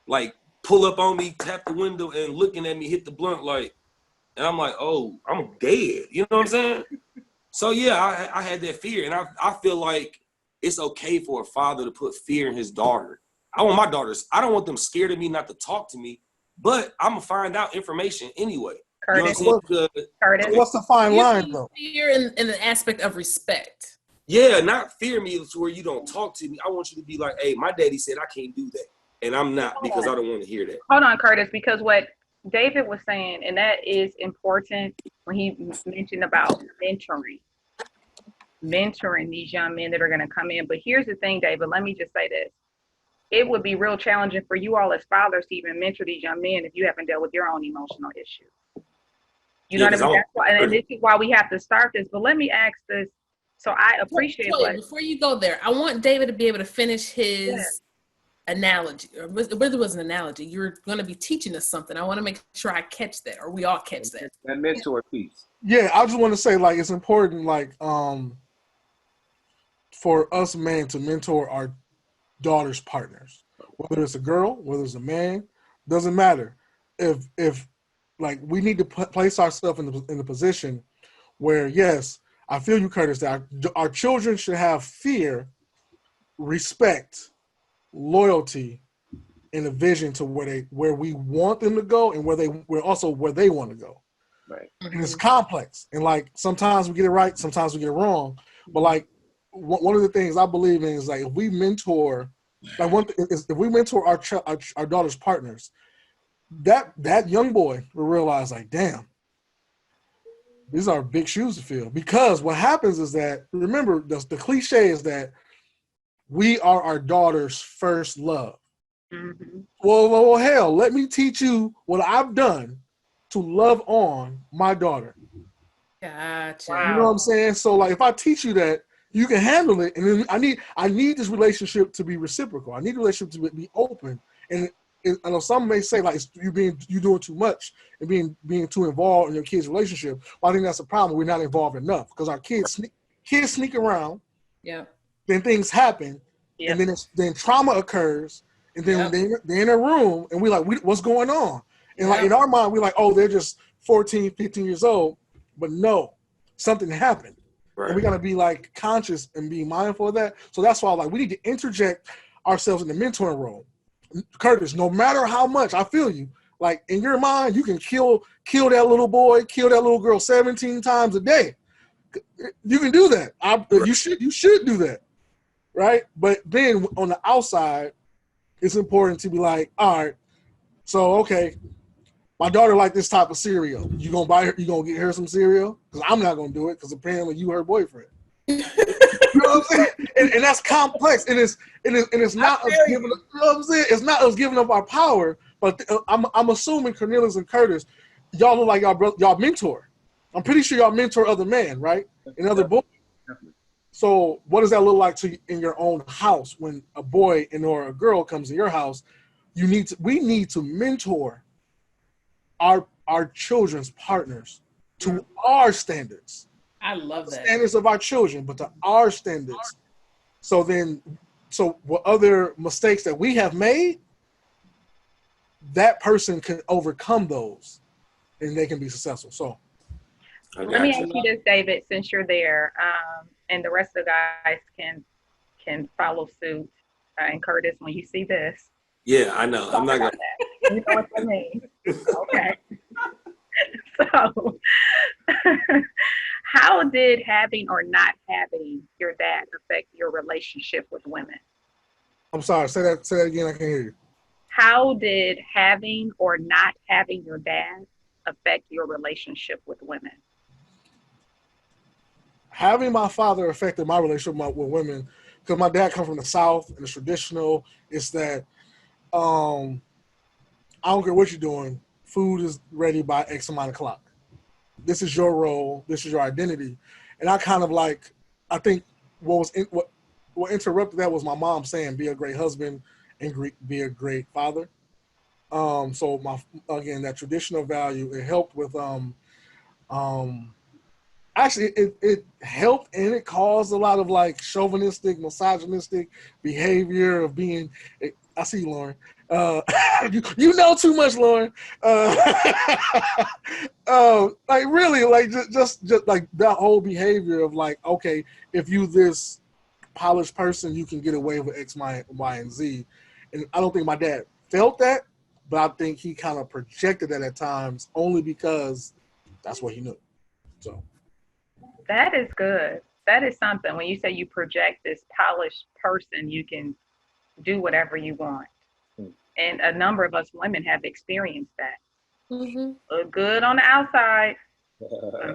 [SPEAKER 5] Like, pull up on me, tap the window, and looking at me, hit the blunt, like, and I'm like, oh, I'm dead. You know what I'm saying? So, yeah, I had that fear. And I feel like it's okay for a father to put fear in his daughter. I want my daughters, I don't want them scared of me not to talk to me, but I'm going to find out information anyway.
[SPEAKER 1] Curtis,
[SPEAKER 5] you know what I'm saying?
[SPEAKER 1] Curtis.
[SPEAKER 2] What's the fine line, though?
[SPEAKER 4] Fear in the aspect of respect.
[SPEAKER 5] Yeah, not fear me to where you don't talk to me. I want you to be like, hey, my daddy said I can't do that. And I'm not because I don't want to hear that.
[SPEAKER 1] Hold on, Curtis, because what David was saying, and that is important when he mentioned about mentoring these young men that are going to come in. But here's the thing, David, let me just say this. It would be real challenging for you all as fathers to even mentor these young men if you haven't dealt with your own emotional issues. You know what I mean? That's why, and this is why we have to start this. But let me ask this. So I appreciate
[SPEAKER 4] before you go there, I want David to be able to finish his analogy, or whether it was an analogy. You're going to be teaching us something. I want to make sure I catch that, or we all catch that.
[SPEAKER 6] That mentor piece.
[SPEAKER 2] Yeah, I just want to say, like, it's important, like, for us men to mentor our daughters' partners, whether it's a girl, whether it's a man, doesn't matter. If like, we need to place ourselves in the position where, yes, I feel you, Curtis, that our children should have fear, respect, loyalty, and a vision to where we want them to go and where they want to go.
[SPEAKER 6] Right.
[SPEAKER 2] And it's complex. And like, sometimes we get it right, sometimes we get it wrong. But like, one of the things I believe in is like if we mentor, like one thing is if we mentor our daughter's partners, that young boy will realize like, damn, these are big shoes to fill. Because what happens is that, remember, the cliche is that we are our daughter's first love.
[SPEAKER 1] Mm-hmm.
[SPEAKER 2] Well, hell, let me teach you what I've done to love on my daughter.
[SPEAKER 4] Gotcha.
[SPEAKER 1] Wow.
[SPEAKER 2] You know what I'm saying? So like if I teach you that, you can handle it, and then I need this relationship to be reciprocal. I need the relationship to be open. And I know some may say like you doing too much and being too involved in your kid's relationship. Well, I think that's a problem. We're not involved enough because our kids sneak around.
[SPEAKER 4] Yeah.
[SPEAKER 2] Then things happen,
[SPEAKER 1] Yep.
[SPEAKER 2] and then trauma occurs, and then
[SPEAKER 4] Yep.
[SPEAKER 2] they're in a room, and we're like, what's going on? And like in our mind, we're like, oh, they're just 14, 15 years old, but no, something happened.
[SPEAKER 5] Right.
[SPEAKER 2] And we got to be like conscious and be mindful of that. So that's why like we need to interject ourselves in the mentoring role. Curtis, no matter how much, I feel you. Like in your mind, you can kill that little boy, kill that little girl 17 times a day. You can do that. You should do that, right? But then on the outside, it's important to be like, all right, so okay, my daughter like this type of cereal. You gonna buy her? You gonna get her some cereal? Because I'm not gonna do it because apparently you her boyfriend. You know what I'm saying? And that's complex. And it's not us giving. You know what I'm saying? It's not us giving up our power. But I'm assuming Cornelius and Curtis, y'all look like y'all mentor. I'm pretty sure y'all mentor other men, right? And other boys. So what does that look like in your own house when a boy or a girl comes in your house? We need to mentor our children's partners to our standards.
[SPEAKER 4] I love that.
[SPEAKER 2] Standards of our children, but to our standards. So what other mistakes that we have made, that person can overcome those and they can be successful. So
[SPEAKER 1] let me ask you this, David, since you're there, and the rest of the guys can follow suit. And Curtis, when you see this,
[SPEAKER 5] yeah, I know. I'm not gonna.
[SPEAKER 1] That. You know what I mean? Okay. So, how did having or not having your dad affect your relationship with women?
[SPEAKER 2] I'm sorry. Say that again. I can't hear you.
[SPEAKER 1] How did having or not having your dad affect your relationship with women?
[SPEAKER 2] Having my father affected my relationship with women because my dad comes from the South and it's traditional. It's that I don't care what you're doing. Food is ready by X amount of o'clock. This is your role. This is your identity. And I kind of like, I think what interrupted that was my mom saying, be a great husband and be a great father. So that traditional value, it helped with, actually it helped and it caused a lot of like chauvinistic, misogynistic behavior of being, I see you, Lauren. You know too much, Lauren. Like really, like just like that whole behavior of like, okay, if you this polished person, you can get away with X, Y, and Z. And I don't think my dad felt that, but I think he kind of projected that at times only because that's what he knew. So
[SPEAKER 1] that is good. That is something. When you say you project this polished person, you can do whatever you want. And a number of us women have experienced that.
[SPEAKER 4] Mm-hmm.
[SPEAKER 1] Look good on the outside,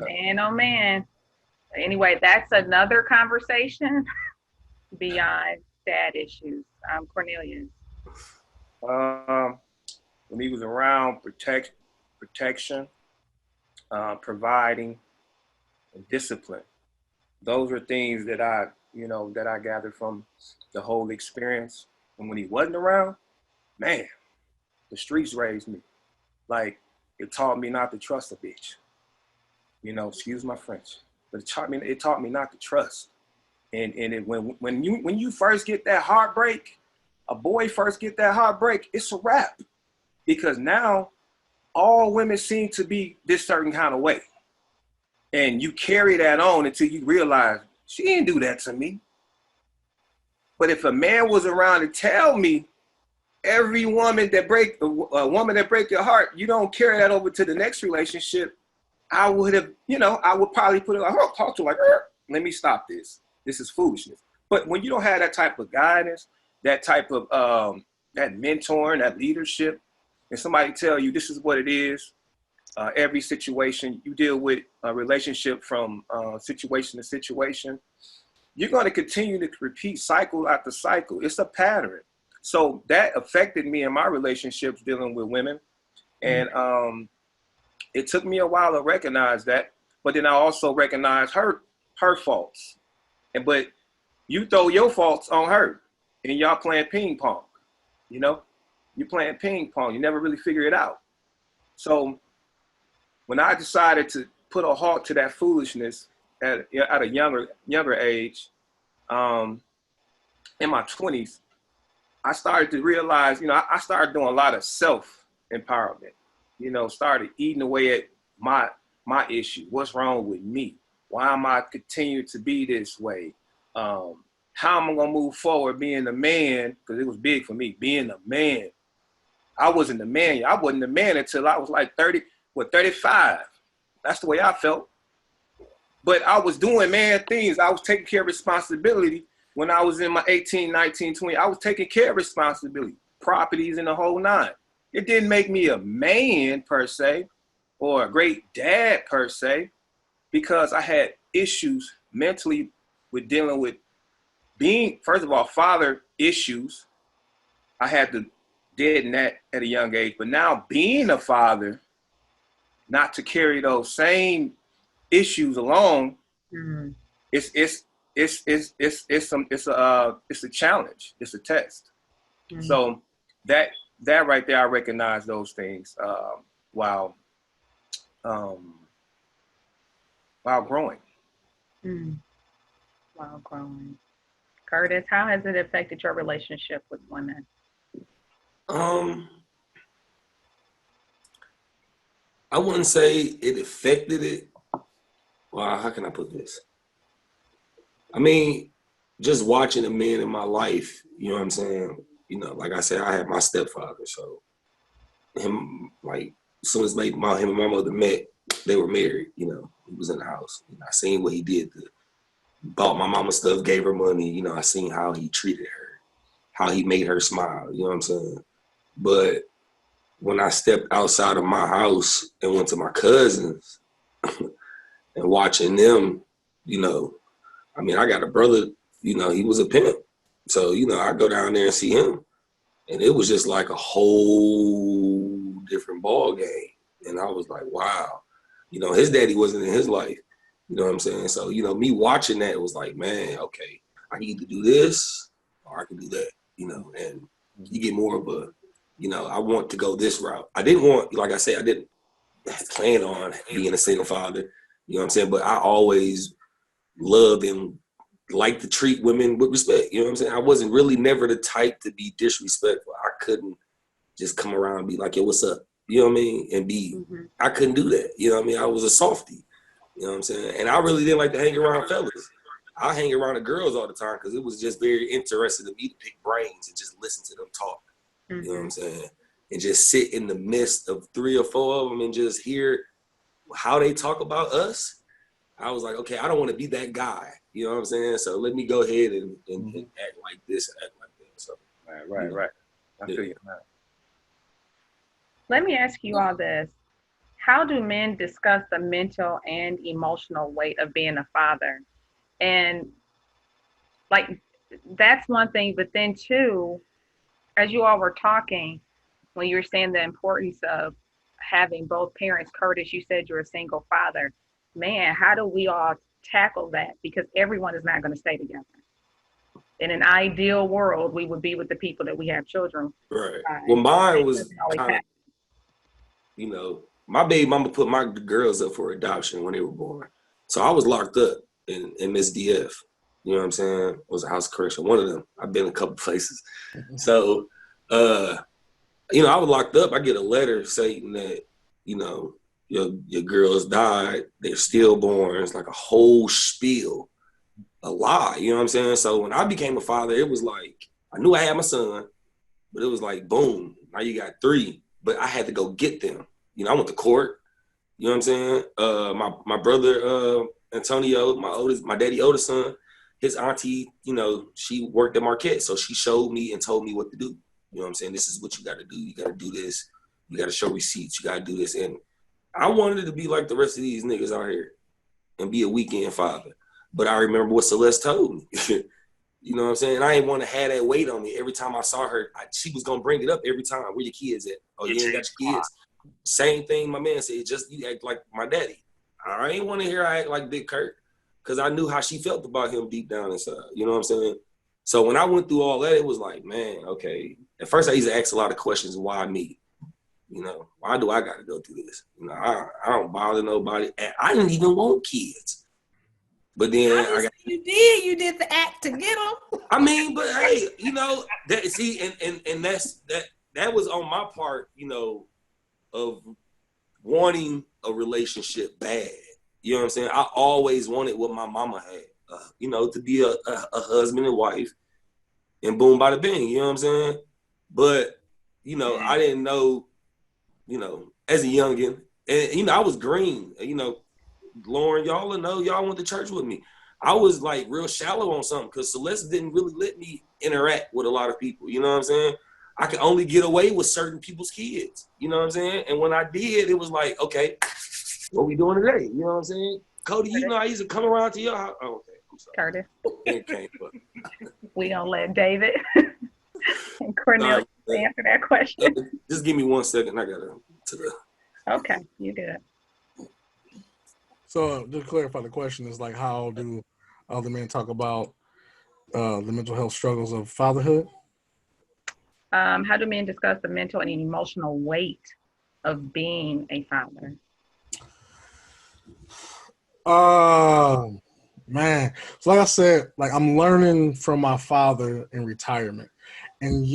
[SPEAKER 1] man, oh man. Anyway, that's another conversation beyond dad issues. Cornelius.
[SPEAKER 6] When he was around, protection, providing, and discipline. Those are things that I gathered from the whole experience. And when he wasn't around, man, the streets raised me. Like, it taught me not to trust a bitch. Excuse my French, but it taught me not to trust. And when you first get that heartbreak, a boy first get that heartbreak, it's a wrap. Because now all women seem to be this certain kind of way. And you carry that on until you realize she didn't do that to me. But if a man was around to tell me, every woman that break your heart, you don't carry that over to the next relationship, I would probably put it like, talk to her like, let me stop this. this is foolishness. But when you don't have that type of guidance, that type of that mentoring, that leadership, and somebody tell you this is what it is, every situation you deal with a relationship from situation to situation, you're going to continue to repeat cycle after cycle. It's a pattern. So that affected me in my relationships dealing with women. And it took me a while to recognize that, but then I also recognized her faults. But you throw your faults on her, and y'all playing ping pong. You know, you're playing ping pong. You never really figure it out. So when I decided to put a halt to that foolishness at a younger age, in my 20s, I started to realize, I started doing a lot of self-empowerment. Started eating away at my issue. What's wrong with me? Why am I continuing to be this way? How am I gonna move forward being a man? Because it was big for me, being a man. I wasn't a man. I wasn't a man until I was like 35. That's the way I felt. But I was doing man things. I was taking care of responsibility when I was in my 18, 19, 20. I was taking care of responsibility, properties and the whole nine. It didn't make me a man per se, or a great dad per se, because I had issues mentally with dealing with being, first of all, father issues. I had to deaden that at a young age, but now being a father, not to carry those same issues along, it's a challenge. It's a test. So that right there, I recognize those things while growing.
[SPEAKER 1] While growing. Curtis, how has it affected your relationship with women?
[SPEAKER 5] I wouldn't say it affected it. Well, how can I put this? I mean, just watching the men in my life, you know what I'm saying? Like I said, I had my stepfather, so him, like, as soon as him and my mother met, they were married, he was in the house. I seen what he did, bought my mama stuff, gave her money, I seen how he treated her, how he made her smile, you know what I'm saying? But when I stepped outside of my house and went to my cousins and watching them, I got a brother, he was a pimp. So, I go down there and see him, and it was just like a whole different ball game. And I was like, wow, his daddy wasn't in his life. You know what I'm saying? So, me watching that, it was like, man, okay, I can either do this or I can do that, and you get more of a, I want to go this route. I didn't want, like I said, I didn't plan on being a single father, you know what I'm saying? But I always loved and liked to treat women with respect, you know what I'm saying? I wasn't really never the type to be disrespectful. I couldn't just come around and be like, yo, what's up? You know what I mean? And I couldn't do that. You know what I mean? I was a softie. You know what I'm saying? And I really didn't like to hang around fellas. I hang around the girls all the time because it was just very interesting to me to pick brains and just listen to them talk. You know what I'm saying? And just sit in the midst of 3 or 4 of them and just hear how they talk about us. I was like, okay, I don't want to be that guy. You know what I'm saying? So let me go ahead and act like this and act like that. So
[SPEAKER 6] Right. I feel you.
[SPEAKER 1] Let me ask you all this. How do men discuss the mental and emotional weight of being a father? And like, that's one thing, but then too, as you all were talking, when you were saying the importance of having both parents, Curtis, you said you're a single father. Man, how do we all tackle that? Because everyone is not going to stay together. In an ideal world, we would be with the people that we have children.
[SPEAKER 5] Right. Well, mine was kind of, my baby mama put my girls up for adoption when they were born. So I was locked up in Miss DF. You know what I'm saying? It was a house correction. One of them. I've been a couple places. So, I was locked up. I get a letter saying that, your girls died. They're stillborn. It's like a whole spiel, a lie. You know what I'm saying? So when I became a father, it was like, I knew I had my son, but it was like, boom, now you got 3. But I had to go get them. I went to court. You know what I'm saying? My brother, Antonio, my daddy oldest son, his auntie, you know, she worked at Marquette, so she showed me and told me what to do. You know what I'm saying? This is what you got to do. You got to do this. You got to show receipts. You got to do this. And I wanted to be like the rest of these niggas out here and be a weekend father. But I remember what Celeste told me. You know what I'm saying? I didn't want to have that weight on me. Every time I saw her, she was going to bring it up every time. Where your kids at? Oh, you ain't got your kids. Same thing my man said, just you act like my daddy. I ain't want to hear I act like Big Kurt because I knew how she felt about him deep down inside. You know what I'm saying? So when I went through all that, it was like, man, okay. At first I used to ask a lot of questions. Why me? You know, why do I got to go through this? You know, I don't bother nobody. And I didn't even want kids. But then
[SPEAKER 4] you did the act to get them.
[SPEAKER 5] I mean, but hey, you know, and that was on my part, you know, of wanting a relationship bad. You know what I'm saying? I always wanted what my mama had, you know, to be a husband and wife, and boom, bada bing. You know what I'm saying? But you know, I didn't know, you know, as a youngin, and you know, I was green. You know, Lauren, y'all know, y'all went to church with me. I was like real shallow on something because Celeste didn't really let me interact with a lot of people. You know what I'm saying? I could only get away with certain people's kids. You know what I'm saying? And when I did, it was like, okay, what we doing today? You know what I'm saying? Cody, you know I used to come around to your house. Oh, okay, I'm sorry.
[SPEAKER 1] Curtis. We gonna let David and Cornelius answer that question.
[SPEAKER 5] Just give me 1 second. I gotta to the.
[SPEAKER 1] Okay, you good.
[SPEAKER 2] So to clarify, the question is like, how do other men talk about the mental health struggles of fatherhood?
[SPEAKER 1] How do men discuss the mental and emotional weight of being a father?
[SPEAKER 2] Man. So like I said, like I'm learning from my father in retirement. And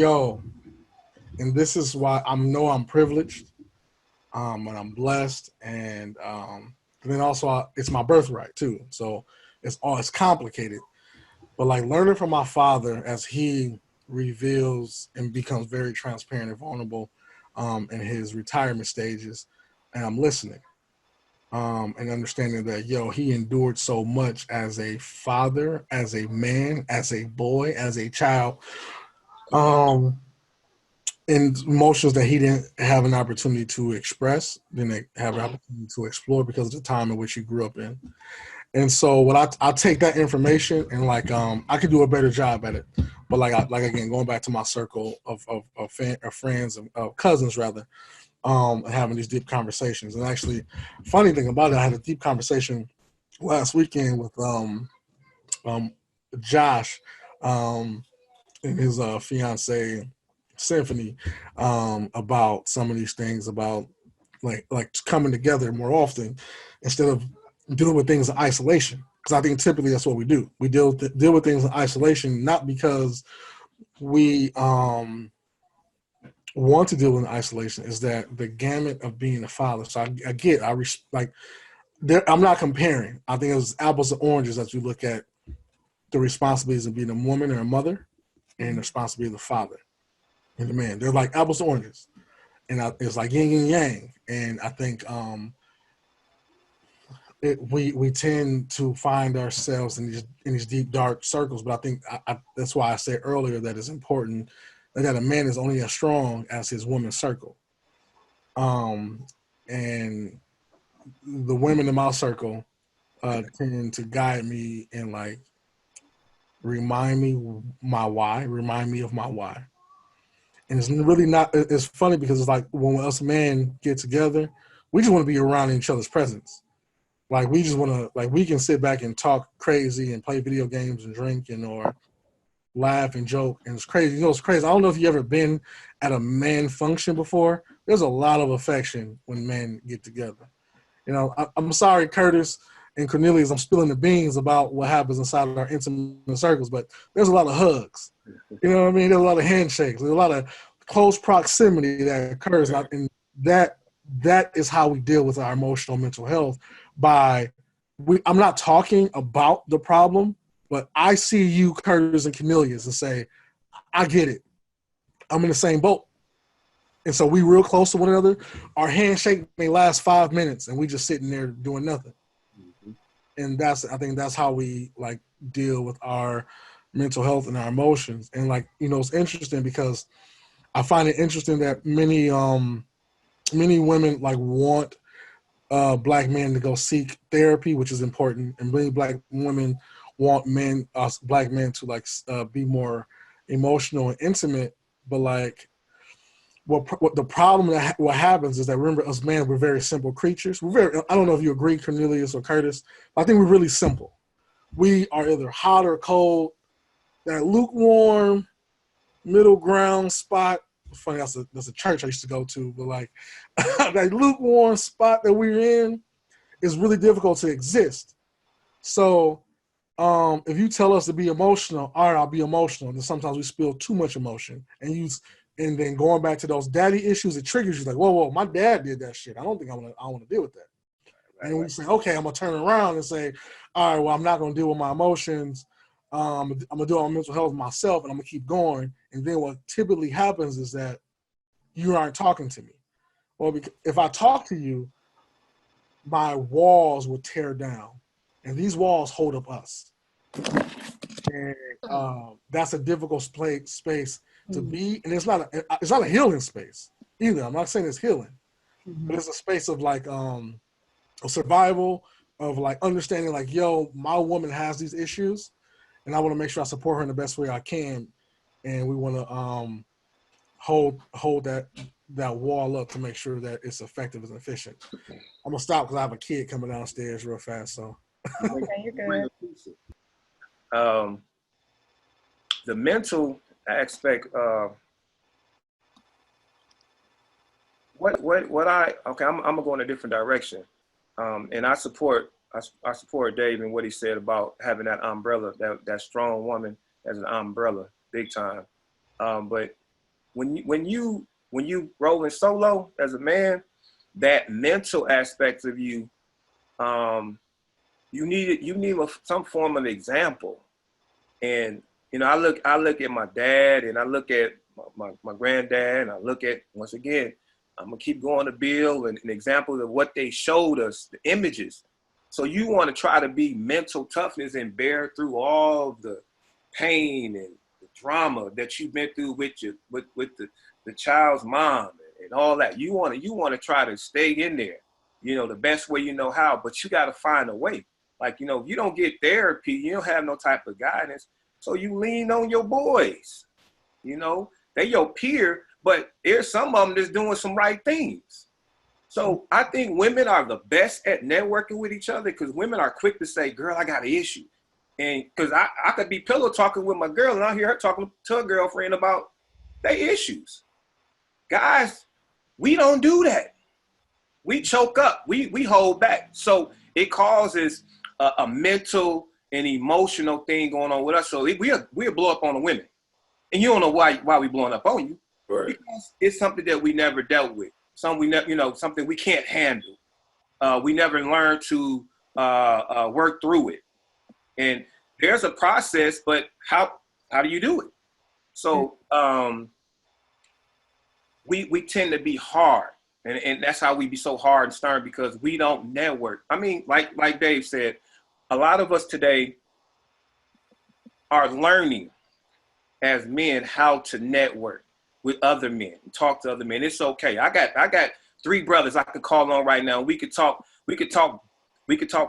[SPEAKER 2] and this is why I'm privileged, and I'm blessed, and then also it's my birthright too. So it's complicated. But like learning from my father as he reveals and becomes very transparent and vulnerable in his retirement stages, and I'm listening. And understanding that, he endured so much as a father, as a man, as a boy, as a child, and emotions that he didn't have an opportunity to express, didn't have an opportunity to explore because of the time in which he grew up in. And so what I take that information and I could do a better job at it. But again, going back to my circle of friends, of cousins rather, having these deep conversations. And actually, funny thing about it, I had a deep conversation last weekend with Josh and his fiance Symphony about some of these things, about like coming together more often instead of dealing with things in isolation. Because I think typically that's what we do. We deal with things in isolation, not because we want to deal with isolation, is that the gamut of being a father. So I'm not comparing. I think it's apples and oranges as we look at the responsibilities of being a woman or a mother and the responsibility of the father and the man. They're like apples and oranges. And it's like yin and yang. And I think we tend to find ourselves in these deep, dark circles. But I think that's why I said earlier that it's important that a man is only as strong as his woman's circle. And the women in my circle tend to guide me and remind me of my why. And it's really not, it's funny because it's like when us men get together, we just want to be around each other's presence. Like we just want to, we can sit back and talk crazy and play video games and drink or laugh and joke, and it's crazy. It's crazy. I don't know if you ever been at a man function before. There's a lot of affection when men get together. I'm sorry, Curtis and Cornelius, I'm spilling the beans about what happens inside of our intimate circles, but there's a lot of hugs. You know what I mean? There's a lot of handshakes. There's a lot of close proximity that occurs, and that is how we deal with our emotional mental health. I'm not talking about the problem, but I see you, Curtis and Cornelius, and say, I get it. I'm in the same boat. And so we real close to one another. Our handshake may last 5 minutes, and we just sitting there doing nothing. Mm-hmm. and I think that's how we like deal with our mental health and our emotions. And like, you know, it's interesting because I find it interesting that many women like want black men to go seek therapy, which is important, and many black women want black men to like be more emotional and intimate. But like, what the problem what happens is that, remember, us men, we're very simple creatures. We're very, I don't know if you agree, Cornelius or Curtis, but I think we're really simple. We are either hot or cold, that lukewarm middle ground spot. Funny, that's a church I used to go to, but like that lukewarm spot that we're in is really difficult to exist. So if you tell us to be emotional, all right, I'll be emotional. And then sometimes we spill too much emotion, and then going back to those daddy issues, it triggers you like, whoa, my dad did that shit. I don't think I want to deal with that. And we say, okay, I'm gonna turn around and say, all right, well, I'm not gonna deal with my emotions. I'm gonna do it on mental health myself, and I'm gonna keep going. And then what typically happens is that you aren't talking to me. Well, if I talk to you, my walls will tear down, and these walls hold up us. And that's a difficult space to be, and it's not a healing space either. I'm not saying it's healing, but it's a space of like a survival, of like understanding like, yo, my woman has these issues, and I want to make sure I support her in the best way I can, and we want to hold that wall up to make sure that it's effective and efficient. I'm gonna stop because I have a kid coming downstairs real fast. So
[SPEAKER 1] okay, you're good.
[SPEAKER 6] The mental aspect. I'm gonna go in a different direction, and I support Dave and what he said about having that umbrella, that strong woman as an umbrella, big time. But when you rolling solo as a man, that mental aspect of you, you need some form of example. And you know, I look at my dad, and I look at my granddad, and I look at, once again, I'm gonna keep going to Bill and an example of what they showed us, the images. So you want to try to be mental toughness and bear through all the pain and the drama that you've been through with the child's mom and all that. You want to try to stay in there, you know, the best way you know how, but you got to find a way. Like, you know, if you don't get therapy, you don't have no type of guidance. So you lean on your boys, you know, they your peer, but there's some of them that's doing some right things. So I think women are the best at networking with each other, because women are quick to say, girl, I got an issue. And because I could be pillow talking with my girl, and I hear her talking to her girlfriend about their issues. Guys, we don't do that. We choke up, we hold back. So it causes a mental and emotional thing going on with us. So we'll blow up on the women. And you don't know why we blowing up on you. Right. Because it's something that we never dealt with. Something we can't handle. We never learned to work through it. And there's a process, but how do you do it? So we tend to be hard. And that's how we be so hard and stern, because we don't network. I mean, like Dave said, a lot of us today are learning as men how to network with other men, talk to other men. It's okay. I got 3 brothers I could call on right now. We could talk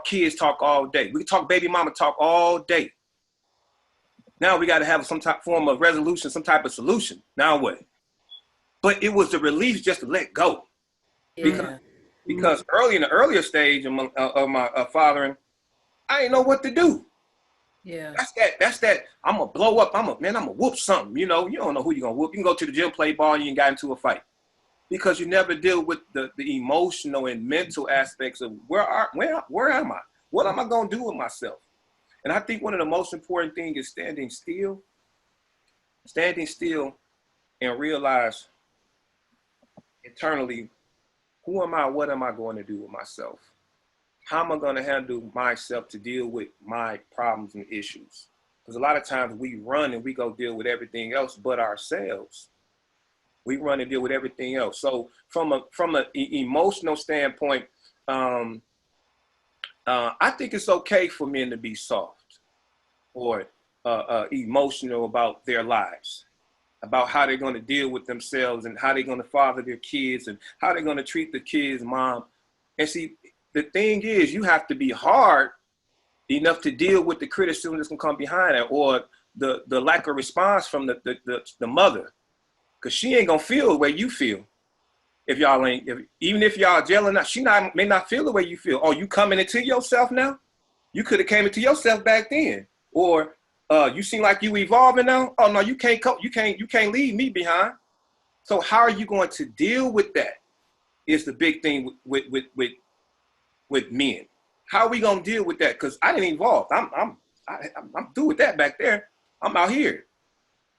[SPEAKER 6] kids talk all day. We could talk baby mama talk all day. Now we got to have some form of resolution, some type of solution. Now what? But it was the release just to let go. Yeah. Because early in the earlier stage of my fathering, I didn't know what to do. Yeah. That's that. I'm gonna blow up. I'm gonna whoop something. You know, you don't know who you're gonna whoop. You can go to the gym, play ball, and you got into a fight. Because you never deal with the emotional and mental aspects of where am I? What am I gonna do with myself? And I think one of the most important things is standing still and realize internally, who am I? What am I going to do with myself? How am I going to handle myself to deal with my problems and issues? Because a lot of times we run and we go deal with everything else but ourselves. We run and deal with everything else. So from an emotional standpoint, I think it's okay for men to be soft or emotional about their lives, about how they're going to deal with themselves and how they're going to father their kids and how they're going to treat the kids' mom. And see, the thing is, you have to be hard enough to deal with the criticism that's going to come behind it, or the lack of response from the mother, because she ain't going to feel the way you feel. If y'all ain't, even if y'all gelling up, may not feel the way you feel. Oh, you coming into yourself now? You could have came into yourself back then. Or you seem like you evolving now. Oh no, you can't leave me behind. So how are you going to deal with that? Is the big thing with men. How are we gonna deal with that? Because I didn't evolve. I'm through with that back there. I'm out here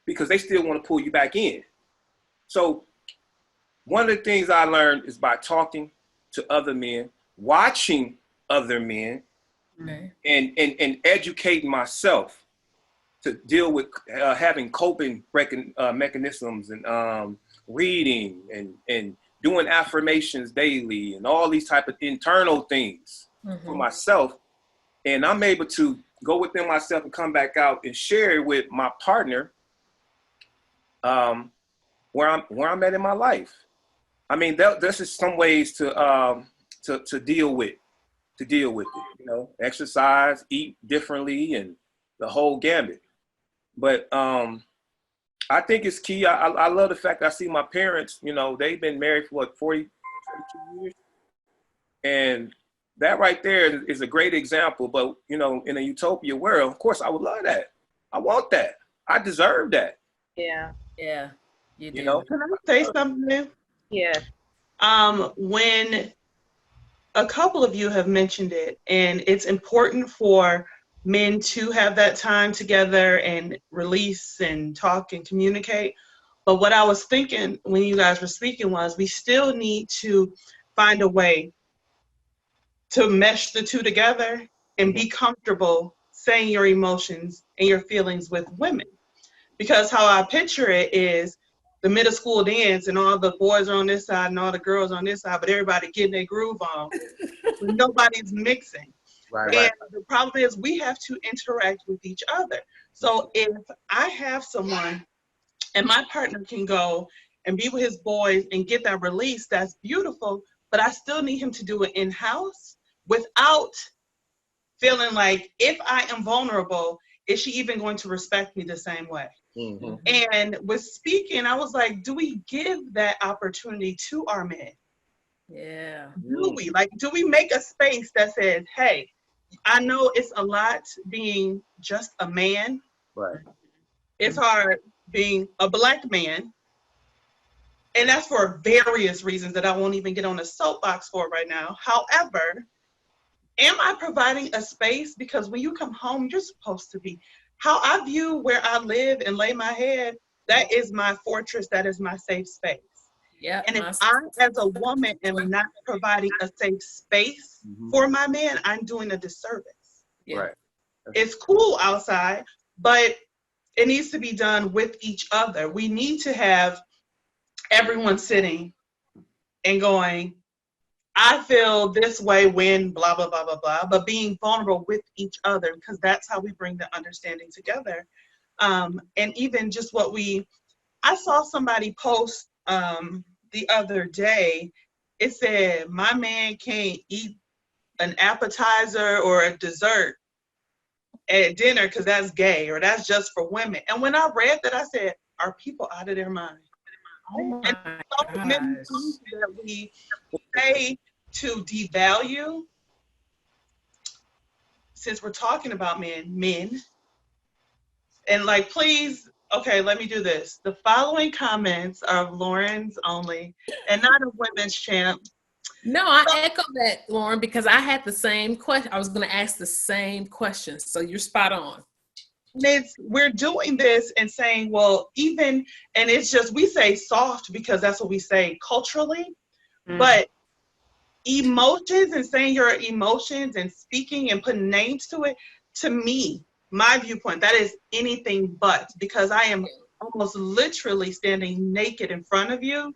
[SPEAKER 6] because they still want to pull you back in. So one of the things I learned is by talking to other men, watching other men, and educating myself to deal with having coping mechanisms and reading and doing affirmations daily and all these type of internal things for myself. And I'm able to go within myself and come back out and share it with my partner where I'm at in my life. I mean, this is some ways to deal with it, you know, exercise, eat differently, and the whole gambit. But I think it's key. I love the fact that I see my parents, you know, they've been married for what, 42 years? And that right there is a great example. But, you know, in a utopia world, of course, I would love that. I want that. I deserve that.
[SPEAKER 1] Yeah.
[SPEAKER 4] Yeah. You
[SPEAKER 6] know?
[SPEAKER 3] Can I say something new?
[SPEAKER 1] Yeah.
[SPEAKER 3] When a couple of you have mentioned it, and it's important for men to have that time together and release and talk and communicate. But what I was thinking when you guys were speaking was we still need to find a way to mesh the two together and be comfortable saying your emotions and your feelings with women. Because how I picture it is the middle school dance and all the boys are on this side and all the girls on this side, but everybody getting their groove on. Nobody's mixing.
[SPEAKER 6] Right.
[SPEAKER 3] And the problem is we have to interact with each other. So if I have someone and my partner can go and be with his boys and get that release, that's beautiful, but I still need him to do it in-house without feeling like if I am vulnerable, is she even going to respect me the same way?
[SPEAKER 6] Mm-hmm.
[SPEAKER 3] And with speaking, I was like, do we give that opportunity to our men?
[SPEAKER 4] Yeah.
[SPEAKER 3] Do we make a space that says, hey, I know it's a lot being just a man.
[SPEAKER 6] Right.
[SPEAKER 3] It's hard being a Black man. And that's for various reasons that I won't even get on a soapbox for right now. However, am I providing a space? Because when you come home, you're supposed to be. How I view where I live and lay my head, that is my fortress, that is my safe space.
[SPEAKER 4] Yeah.
[SPEAKER 3] And if I, as a woman, am not providing a safe space for my man, I'm doing a disservice.
[SPEAKER 4] Yeah.
[SPEAKER 6] Right.
[SPEAKER 3] It's cool outside, but it needs to be done with each other. We need to have everyone sitting and going, I feel this way when blah, blah, blah, blah, blah, but being vulnerable with each other, because that's how we bring the understanding together. And even just I saw somebody post the other day, it said, my man can't eat an appetizer or a dessert at dinner because that's gay or that's just for women. And when I read that, I said, are people out of their mind?
[SPEAKER 4] Oh my
[SPEAKER 3] And many things that we say to devalue, since we're talking about men, and like, please, okay, let me do this. The following comments are of Lauren's only and not of Women's Champ.
[SPEAKER 4] No, I echo that, Lauren, because I had the same question. I was going to ask the same question. So you're spot on.
[SPEAKER 3] We're doing this and saying, well, and it's just, we say soft because that's what we say culturally, but emotions and saying your emotions and speaking and putting names to it, to me, my viewpoint, that is anything but, because I am almost literally standing naked in front of you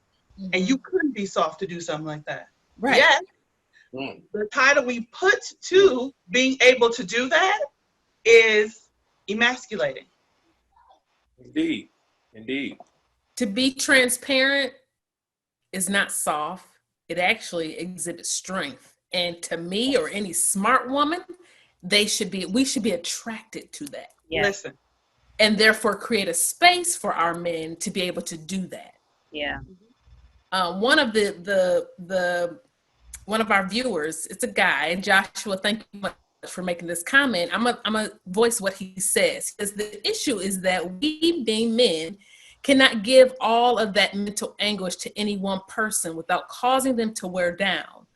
[SPEAKER 3] and you couldn't be soft to do something like that.
[SPEAKER 4] Right.
[SPEAKER 3] Yes, The title we put to being able to do that is emasculating.
[SPEAKER 6] Indeed. Indeed.
[SPEAKER 4] To be transparent is not soft. It actually exhibits strength. And to me or any smart woman, we should be attracted to that.
[SPEAKER 1] Yeah.
[SPEAKER 3] Listen.
[SPEAKER 4] And therefore create a space for our men to be able to do that.
[SPEAKER 1] Yeah.
[SPEAKER 4] One of one of our viewers, it's a guy, Joshua, thank you much for making this comment. I'm gonna voice what he says. Because the issue is that we being men cannot give all of that mental anguish to any one person without causing them to wear down.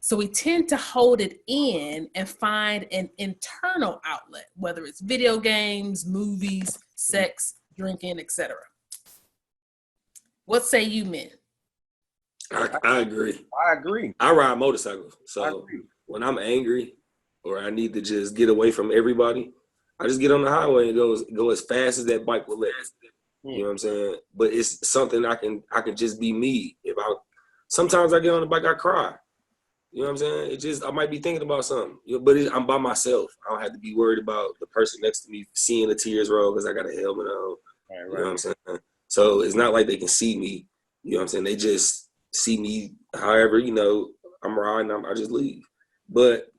[SPEAKER 4] So we tend to hold it in and find an internal outlet, whether it's video games, movies, sex, drinking, etc. What say you men?
[SPEAKER 5] I agree.
[SPEAKER 6] I agree.
[SPEAKER 5] I ride motorcycles. So when I'm angry or I need to just get away from everybody, I just get on the highway and go as fast as that bike will let me. You know what I'm saying? But it's something I can just be me. Sometimes I get on the bike, I cry. You know what I'm saying? I might be thinking about something, but I'm by myself. I don't have to be worried about the person next to me seeing the tears roll because I got a helmet on.
[SPEAKER 6] Right.
[SPEAKER 5] You know what I'm saying? So it's not like they can see me. You know what I'm saying? They just see me however, I'm riding, I just leave. But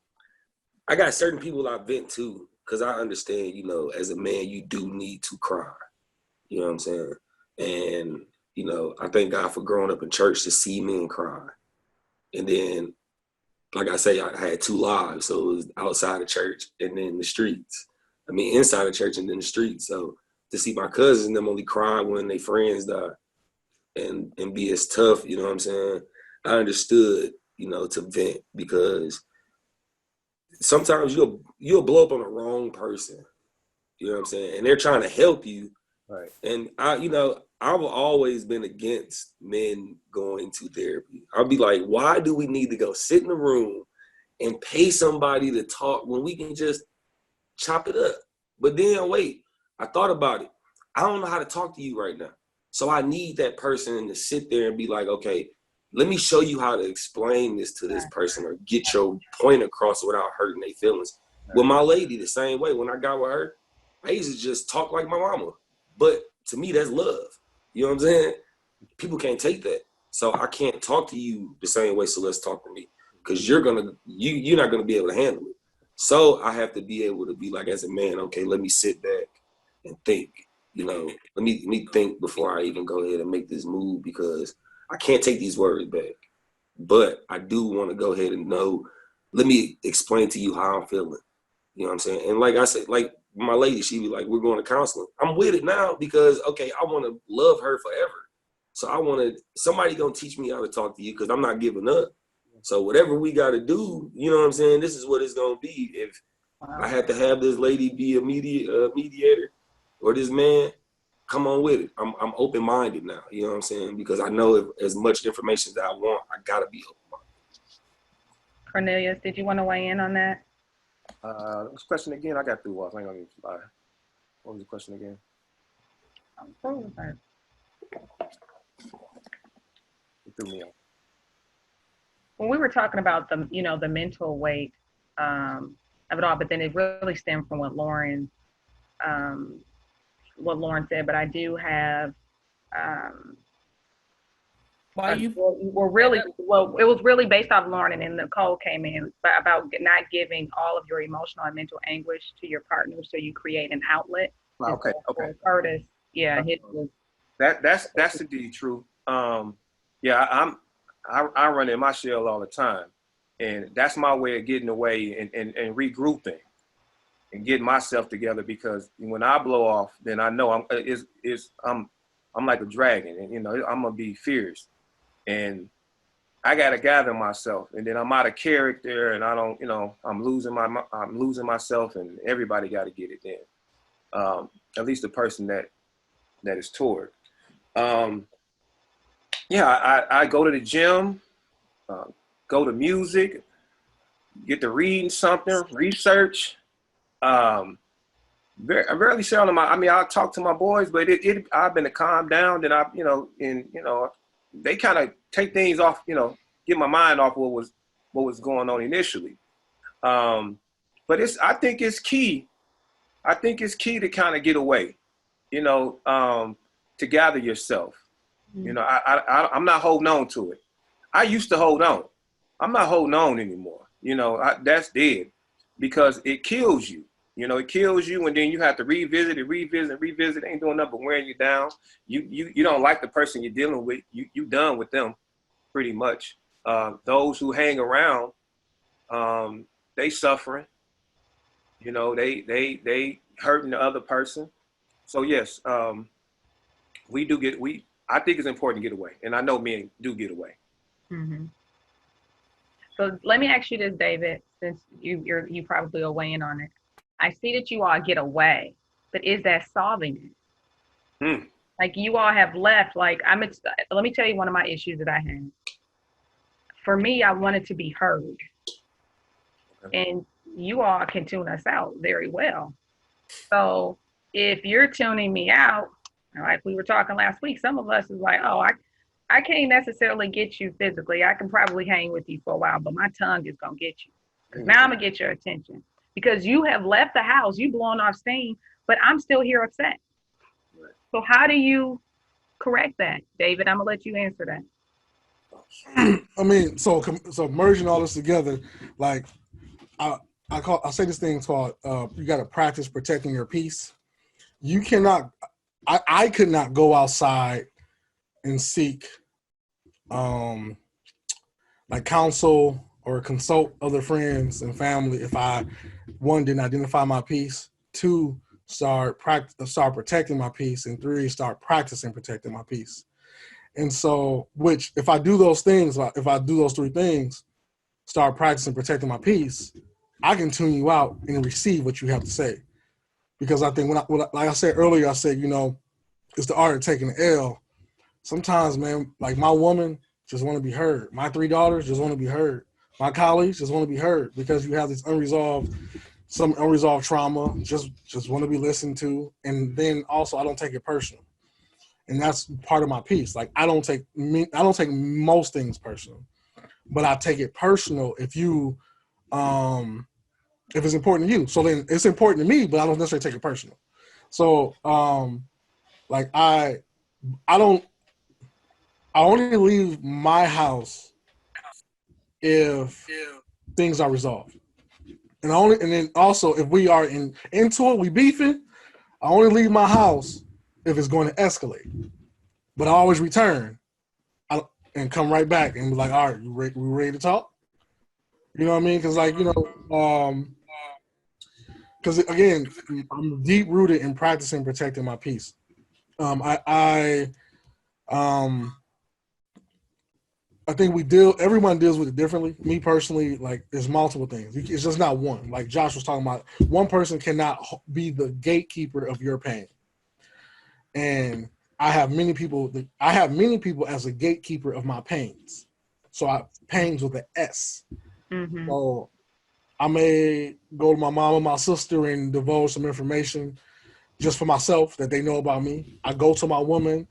[SPEAKER 5] I got certain people I vent to because I understand, as a man, you do need to cry. You know what I'm saying? And, I thank God for growing up in church to see men cry. And then, like I say, I had 2 lives. So it was outside of church and then the streets. I mean, inside of church and then the streets. So to see my cousins and them only cry when their friends die and be as tough, you know what I'm saying? I understood, to vent because sometimes you'll blow up on the wrong person. You know what I'm saying? And they're trying to help you.
[SPEAKER 6] Right.
[SPEAKER 5] And I've always been against men going to therapy. I'll be like, why do we need to go sit in a room and pay somebody to talk when we can just chop it up? But then wait, I thought about it. I don't know how to talk to you right now. So I need that person to sit there and be like, okay, let me show you how to explain this to this person or get your point across without hurting their feelings. Right. With my lady, the same way. When I got with her, I used to just talk like my mama. But to me, that's love. You know what I'm saying? People can't take that. So I can't talk to you the same way, so let's talk to me. Because you're not gonna be able to handle it. So I have to be able to be like, as a man, okay, let me sit back and think. Let me think before I even go ahead and make this move because I can't take these words back. But I do want to go ahead and know, let me explain to you how I'm feeling. You know what I'm saying? And like I said, like my lady, she be like, we're going to counseling. I'm with it now because, okay, I want to love her forever. So somebody going to teach me how to talk to you because I'm not giving up. So whatever we got to do, you know what I'm saying? This is what it's going to be. If I had to have this lady be a mediator or this man, come on with it. I'm open-minded now, you know what I'm saying? Because I know if as much information that I want, I got to be open-minded.
[SPEAKER 1] Cornelius, did you want to weigh in on that?
[SPEAKER 6] What's the question again? I got through walls. I ain't gonna even lie. What was the question again? It threw me off.
[SPEAKER 1] When we were talking about the mental weight of it all, but then it really stemmed from what Lauren said. But I do have. It was really based off Lauren, and then Nicole came in about not giving all of your emotional and mental anguish to your partner, so you create an outlet.
[SPEAKER 6] Okay.
[SPEAKER 1] Curtis, yeah,
[SPEAKER 6] that's indeed true. Yeah, I run in my shell all the time, and that's my way of getting away and regrouping and getting myself together. Because when I blow off, then I know I'm like a dragon, and I'm gonna be fierce. And I gotta gather myself, and then I'm out of character, and I don't, I'm losing myself, and everybody got to get it then. At least the person that is toward. Yeah, I go to the gym, go to music, get to reading something, research. I barely say on I talk to my boys, but I've been to calm down. Then they kind of take things off, get my mind off what was what was going on initially. But I think it's key. I think it's key to kind of get away, you know, to gather yourself. You know, I'm not holding on to it. I used to hold on. I'm not holding on anymore. You know, that's dead because it kills you. You know, it kills you, and then you have to revisit it. It ain't doing nothing but wearing you down. You don't like the person you're dealing with. You done with them, pretty much. Those who hang around, they suffering. You know, they hurting the other person. So yes, I think it's important to get away, and I know men do get away.
[SPEAKER 1] Mm-hmm. So let me ask you this, David, since you probably are weighing on it. I see that you all get away, but is that solving it? Like you all have left. Like let me tell you one of my issues that I had. For me, I wanted to be heard, and you all can tune us out very well. So if you're tuning me out, like we were talking last week, some of us is like, oh, I can't necessarily get you physically. I can probably hang with you for a while, but my tongue is going to get you. Because now I'm going to get your attention. Because you have left the house, you blown off steam, but I'm still here upset. Right. So how do you correct that? David, I'm going to let you answer that.
[SPEAKER 2] I mean, so merging all this together, like I say this thing called you got to practice protecting your peace. You cannot, I could not go outside and seek like counsel or consult other friends and family if I, one, didn't identify my peace, two, start protecting my peace, and three, start practicing protecting my peace. And so, which if I do those things, if I do those three things, start practicing protecting my peace, I can tune you out and receive what you have to say. Because I think like I said earlier, I said, you know, it's the art of taking the L. Sometimes, man, like my woman just want to be heard. My 3 daughters just want to be heard. My colleagues just want to be heard because you have this unresolved trauma, just want to be listened to. And then also I don't take it personal. And that's part of my piece. Like I don't take most things personal, but I take it personal if it's important to you. So then it's important to me, but I don't necessarily take it personal. So like I only leave my house if things are resolved. And then also if we are into it, we beefing, I only leave my house if it's going to escalate. But I always return and come right back and be like, all right, we ready to talk? You know what I mean? Because like, you know, because again, I'm deep rooted in practicing protecting my peace. I think everyone deals with it differently. Me personally, like there's multiple things. It's just not one. Like Josh was talking about, one person cannot be the gatekeeper of your pain. And I have many people as a gatekeeper of my pains. So pains with an S. Mm-hmm. So I may go to my mom and my sister and divulge some information just for myself that they know about me. I go to my woman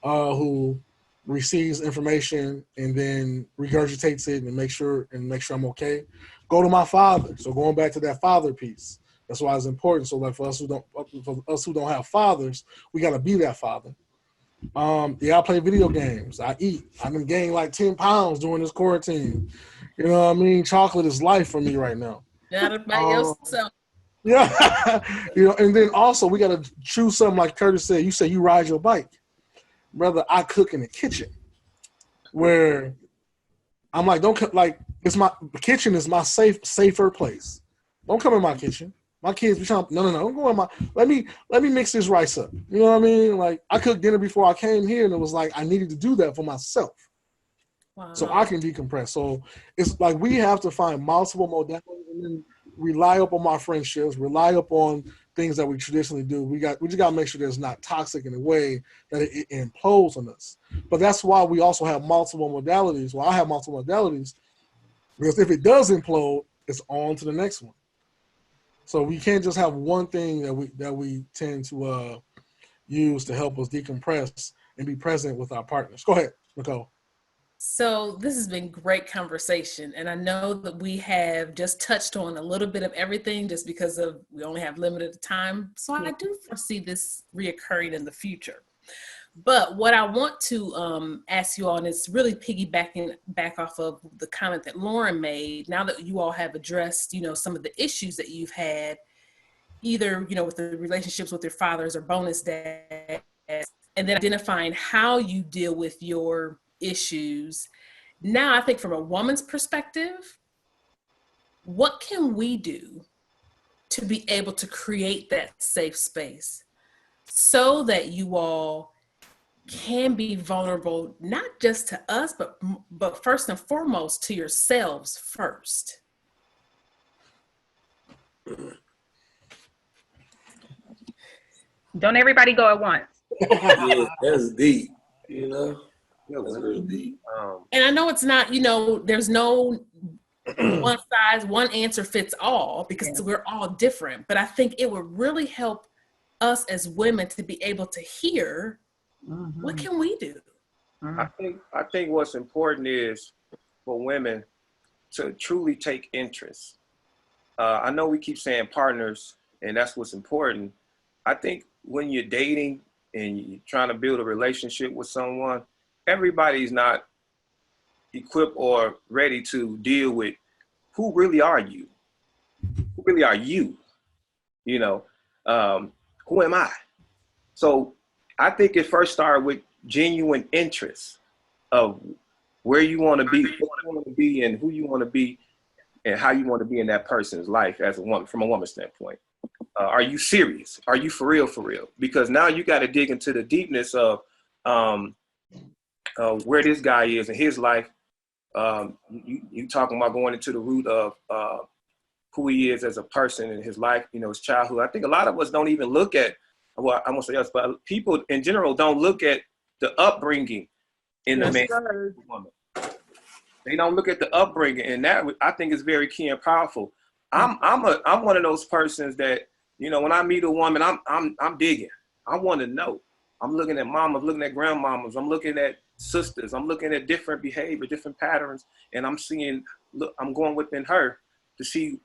[SPEAKER 2] who receives information and then regurgitates it and make sure I'm okay. Go to my father. So going back to that father piece, that's why it's important. So like for us who don't have fathers, we got to be that father. I play video games. I eat. I've been gaining like 10 pounds during this quarantine. You know what I mean? Chocolate is life for me right now.
[SPEAKER 4] Not by yourself.
[SPEAKER 2] Yeah. You know, and then also we got to choose something like Curtis said. You say you ride your bike. Brother, I cook in the kitchen where I'm like, the kitchen is my safer place. Don't come in my kitchen. My kids be trying, no, don't go in let me mix this rice up. You know what I mean? Like I cooked dinner before I came here and it was like, I needed to do that for myself. Wow. So I can decompress. So it's like, we have to find multiple modalities and then rely upon my friendships, rely upon things that we traditionally do. We just got to make sure that it's not toxic in a way that it implodes on us. But that's why we also have multiple modalities. Well, I have multiple modalities because if it does implode, it's on to the next one. So we can't just have one thing that we tend to use to help us decompress and be present with our partners. Go ahead, Nicole.
[SPEAKER 4] So this has been great conversation, and I know that we have just touched on a little bit of everything just because of we only have limited time. So I do foresee this reoccurring in the future. But what I want to ask you all, and it's really piggybacking back off of the comment that Lauren made, now that you all have addressed, some of the issues that you've had, either, with the relationships with your fathers or bonus dads, and then identifying how you deal with your issues. Now, I think from a woman's perspective, what can we do to be able to create that safe space so that you all can be vulnerable, not just to us, but first and foremost to yourselves first?
[SPEAKER 1] Don't everybody go at once.
[SPEAKER 5] Yeah, that's deep. That's real deep.
[SPEAKER 4] And I know it's not, there's no one size, one answer fits all, because we're all different. But I think it would really help us as women to be able to hear, what can we do?
[SPEAKER 6] I think what's important is for women to truly take interest. I know we keep saying partners, and that's what's important. I think when you're dating and you're trying to build a relationship with someone, everybody's not equipped or ready to deal with who really are you? Who really are you? Who am I? So I think it first started with genuine interest of where you want to be, what you want to be, and who you want to be, and how you want to be in that person's life as a woman, from a woman's standpoint. Are you serious? Are you for real, for real? Because now you got to dig into the deepness of where this guy is in his life. You talking about going into the root of who he is as a person in his life, his childhood. I think a lot of us don't even look at, well, I won't say us, but people in general don't look at the upbringing in the man and woman. They don't look at the upbringing, and that I think is very key and powerful. I'm one of those persons that, when I meet a woman, I'm digging. I want to know. I'm looking at mamas, looking at grandmamas. I'm looking at sisters. I'm looking at different behavior, different patterns, and I'm seeing. Look, I'm going within her to see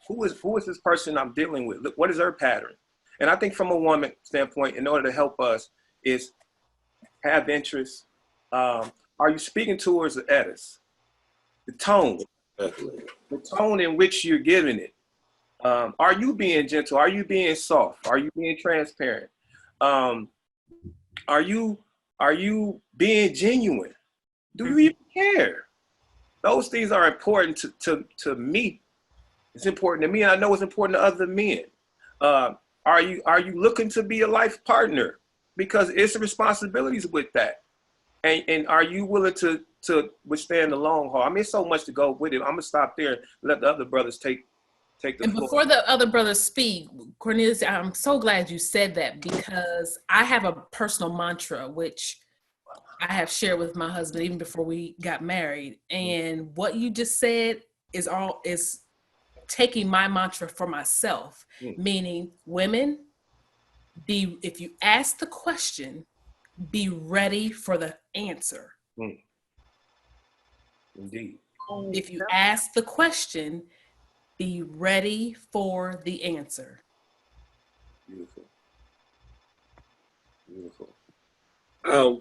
[SPEAKER 6] who is this person I'm dealing with. Look, what is her pattern? And I think from a woman standpoint, in order to help us, is have interest. Are you speaking towards the editors? The tone in which you're giving it. Are you being gentle? Are you being soft? Are you being transparent? Are you being genuine? Do you even care? Those things are important to me. It's important to me, and I know it's important to other men. Are you looking to be a life partner? Because it's responsibilities with that. And are you willing to withstand the long haul? I mean, it's so much to go with it. I'm gonna stop there and let the other brothers take the
[SPEAKER 4] And
[SPEAKER 6] floor.
[SPEAKER 4] before the other brothers speak, Cornelius, I'm so glad you said that, because I have a personal mantra which I have shared with my husband even before we got married. And what you just said is taking my mantra for myself, meaning women, if you ask the question, be ready for the answer.
[SPEAKER 6] Indeed.
[SPEAKER 4] If you ask the question, be ready for the answer.
[SPEAKER 6] Beautiful. Beautiful.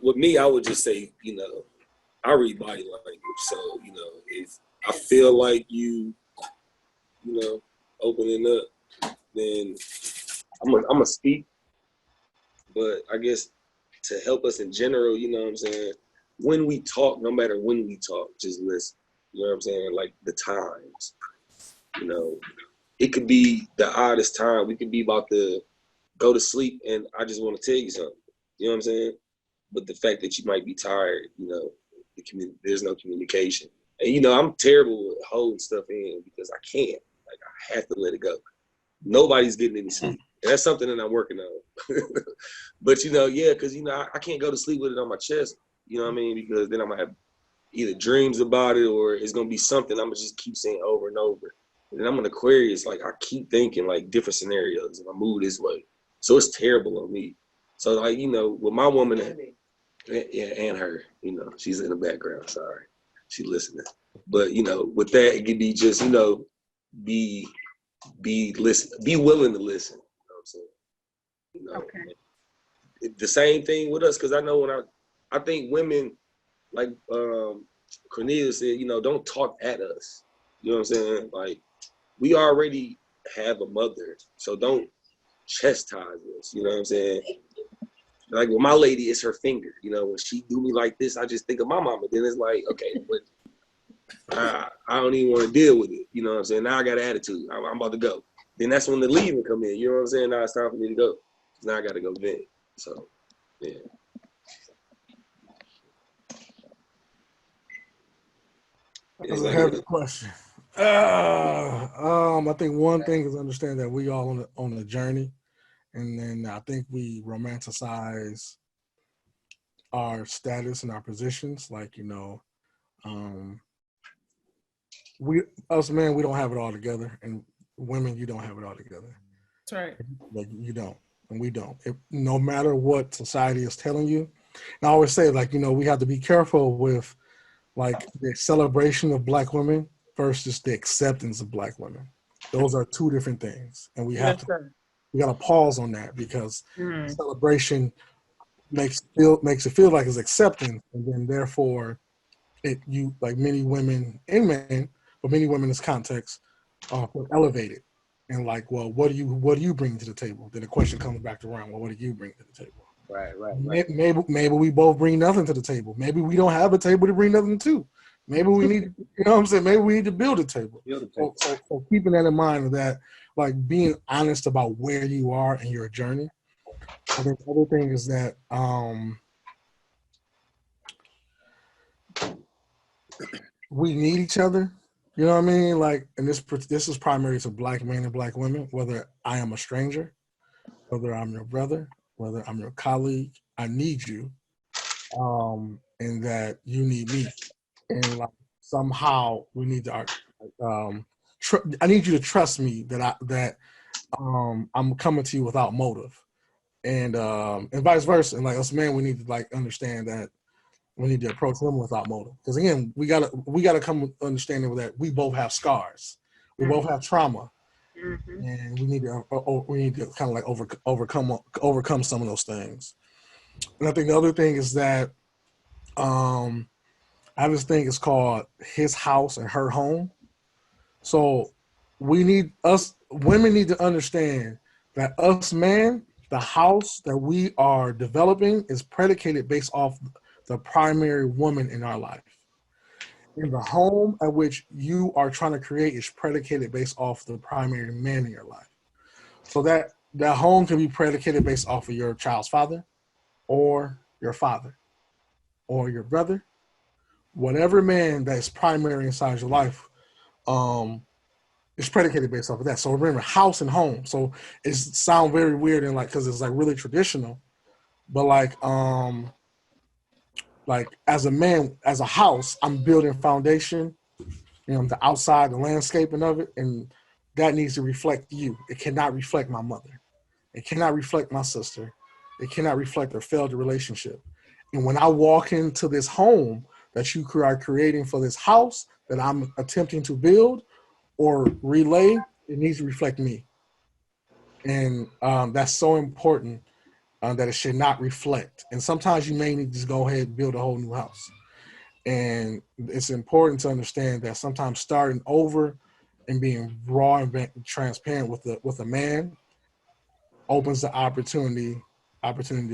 [SPEAKER 5] With me, I would just say, I read body language. So, if I feel like you opening up, then I'm gonna speak. But I guess to help us in general, you know what I'm saying? When we talk, no matter when we talk, just listen. You know what I'm saying? Like the times, it could be the oddest time. We could be about to go to sleep and I just want to tell you something. You know what I'm saying? But the fact that you might be tired, there's no communication. And, I'm terrible with holding stuff in because I can't. Like, I have to let it go. Nobody's getting any sleep. And that's something that I'm working on. But, because, I can't go to sleep with it on my chest. You know what I mean? Because then I'm going to have either dreams about it or it's going to be something I'm going to just keep saying over and over. And then I'm an Aquarius. Like, I keep thinking, like, different scenarios and I move this way. So it's terrible on me. So, like, with my woman, Yeah, and her, you know, she's in the background. Sorry, she listening. But you know, with that, it could be just, you know, be be willing to listen. You know what I'm saying? You know, the same thing with us, because I know when I think women, like Cornelia said, you know, don't talk at us. You know what I'm saying? Like, we already have a mother, so don't chastise us. You know what I'm saying? Like with my lady, it's her finger. You know, when she do me like this, I just think of my mama. Then it's like, okay, but I don't even want to deal with it. You know what I'm saying? Now I got an attitude. I'm about to go. Then that's when the leaving come in. You know what I'm saying? Now it's time for me to go. Now I got to go vent. So, yeah.
[SPEAKER 2] That's a heavy question. I think one thing is understand that we all on a journey, and then I think we romanticize our status and our positions. Like, you know, us men, we don't have it all together, and women, you don't have it all together.
[SPEAKER 4] That's right.
[SPEAKER 2] Like, you don't, and we don't. No matter what society is telling you, and I always say, like, you know, we have to be careful with like the celebration of Black women versus the acceptance of Black women. Those are two different things, and we got to pause on that, because celebration makes it feel like it's acceptance, and then therefore you like many women and men, but many women in this context feel elevated and like, well, what do you bring to the table? Then the question comes back around, well, what do you bring to the table?
[SPEAKER 6] Right.
[SPEAKER 2] Maybe we both bring nothing to the table. Maybe we don't have a table to bring nothing to. Maybe we need, you know what I'm saying? Maybe we need to build a table. So keeping that in mind, that like being honest about where you are in your journey. I think the other thing is that we need each other. You know what I mean? Like, and this is primary to Black men and Black women. Whether I am a stranger, whether I'm your brother, whether I'm your colleague, I need you, and that you need me, and like somehow we need to. I need you to trust me that I'm coming to you without motive, and vice versa. And like us men, we need to like understand that we need to approach women without motive. Because again, we gotta come with understanding that we both have scars, we both have trauma, and we need to kind of like overcome some of those things. And I think the other thing is that I have this thing. It's called his house and her home. So women need to understand that us men, the house that we are developing is predicated based off the primary woman in our life. And the home at which you are trying to create is predicated based off the primary man in your life. So that home can be predicated based off of your child's father or your father or your brother, whatever man that is primary inside your life. It's predicated based off of that. So remember, house and home. So it sounds very weird and like, because it's like really traditional, but like as a man, as a house, I'm building foundation, you know, the outside, the landscaping of it, and that needs to reflect you. It cannot reflect my mother. It cannot reflect my sister. It cannot reflect a failed relationship. And when I walk into this home that you are creating for this house that I'm attempting to build or relay, it needs to reflect me. And that's so important that it should not reflect. And sometimes you may need to just go ahead and build a whole new house. And it's important to understand that sometimes starting over and being raw and transparent with a man opens the opportunity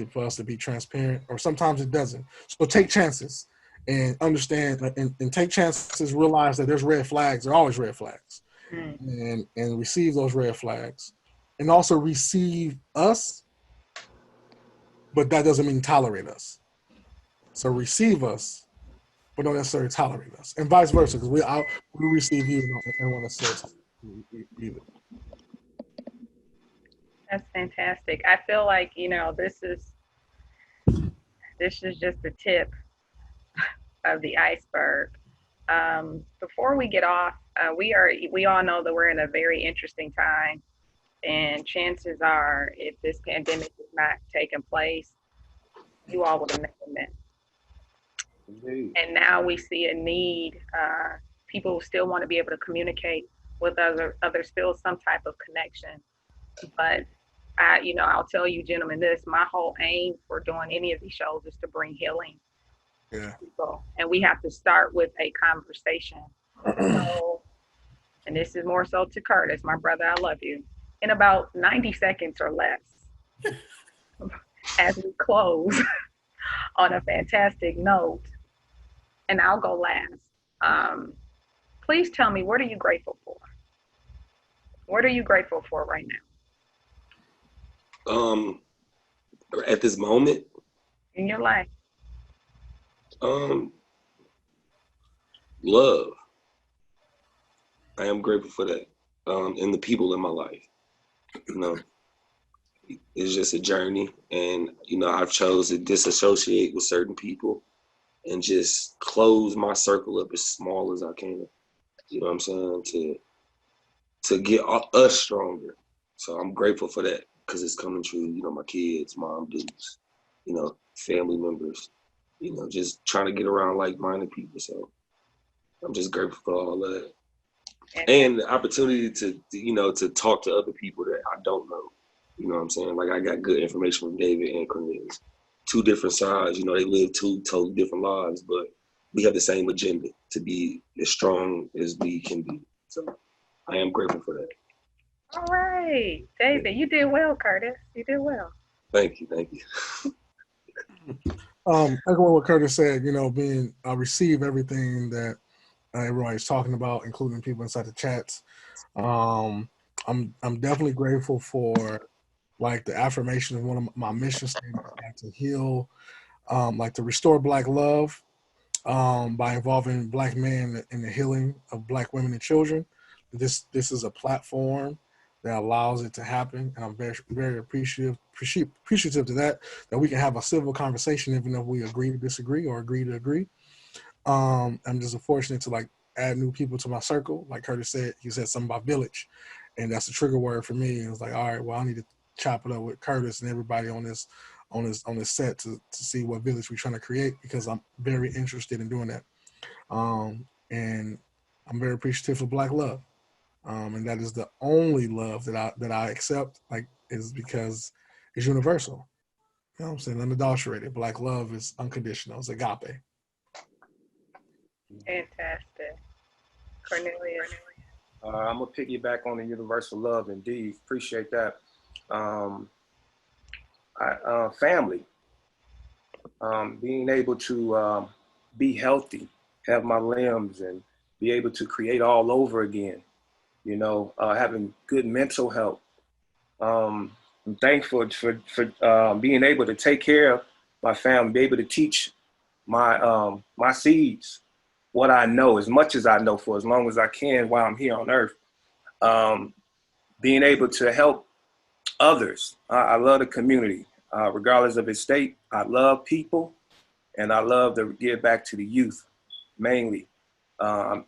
[SPEAKER 2] for us to be transparent, or sometimes it doesn't. So take chances and understand and take chances, realize that there's red flags. There are always red flags. And receive those red flags, and also receive us, but that doesn't mean tolerate us. So receive us, but don't necessarily tolerate us, and vice versa, because we receive you and want to necessarily tolerate you.
[SPEAKER 1] That's fantastic. I feel like, you know, this is just the tip of the iceberg. Before we get off, we all know that we're in a very interesting time, and chances are, if this pandemic is not taking place, you all would have never met.
[SPEAKER 6] Indeed.
[SPEAKER 1] And now we see a need. People still want to be able to communicate with others, feel some type of connection. But I'll tell you, gentlemen, this: my whole aim for doing any of these shows is to bring healing
[SPEAKER 2] Yeah.
[SPEAKER 1] to people, and we have to start with a conversation. So, and this is more so to Curtis, my brother. I love you. In about 90 seconds or less, as we close on a fantastic note, and I'll go last. Please tell me, what are you grateful for? What are you grateful for right now
[SPEAKER 5] At this moment,
[SPEAKER 1] in your life?
[SPEAKER 5] love. I am grateful for that. And the people in my life. It's just a journey, and I've chose to disassociate with certain people and just close my circle up as small as I can. You know what I'm saying? To get us stronger. So I'm grateful for that because it's coming true. My kids, mom, dudes, family members, just trying to get around like-minded people. So I'm just grateful for all of that. And the opportunity to talk to other people that I don't know. You know what I'm saying? Like, I got good information from David and Cornelius. Two different sides. They live two totally different lives, but we have the same agenda to be as strong as we can be. So I am grateful for that.
[SPEAKER 1] All right, David, you did well, Curtis. You did well.
[SPEAKER 5] Thank you.
[SPEAKER 2] Echoing what Curtis said, being receive everything that everybody's talking about, including people inside the chats. I'm definitely grateful for like the affirmation of one of my mission statements, like to heal, like to restore Black love by involving Black men in the healing of Black women and children. This is a platform that allows it to happen, and I'm very, very appreciative to that we can have a civil conversation even if we agree to disagree or agree to agree. I'm just fortunate to like add new people to my circle. Like Curtis said, he said something about village, and that's a trigger word for me. It was like, all right, well, I need to chop it up with Curtis and everybody on this set to see what village we're trying to create, because I'm very interested in doing that. And I'm very appreciative of Black love. And that is the only love that I accept, like, is because it's universal. You know what I'm saying? Unadulterated. Black love is unconditional. It's agape.
[SPEAKER 1] Fantastic. Cornelius.
[SPEAKER 6] I'm gonna piggyback on the universal love. Indeed, appreciate that. Family, being able to be healthy, have my limbs, and be able to create all over again. Having good mental health. I'm thankful for being able to take care of my family, be able to teach my seeds what I know, as much as I know, for as long as I can while I'm here on earth. Being able to help others. I love the community, regardless of its state. I love people, and I love to give back to the youth, mainly. I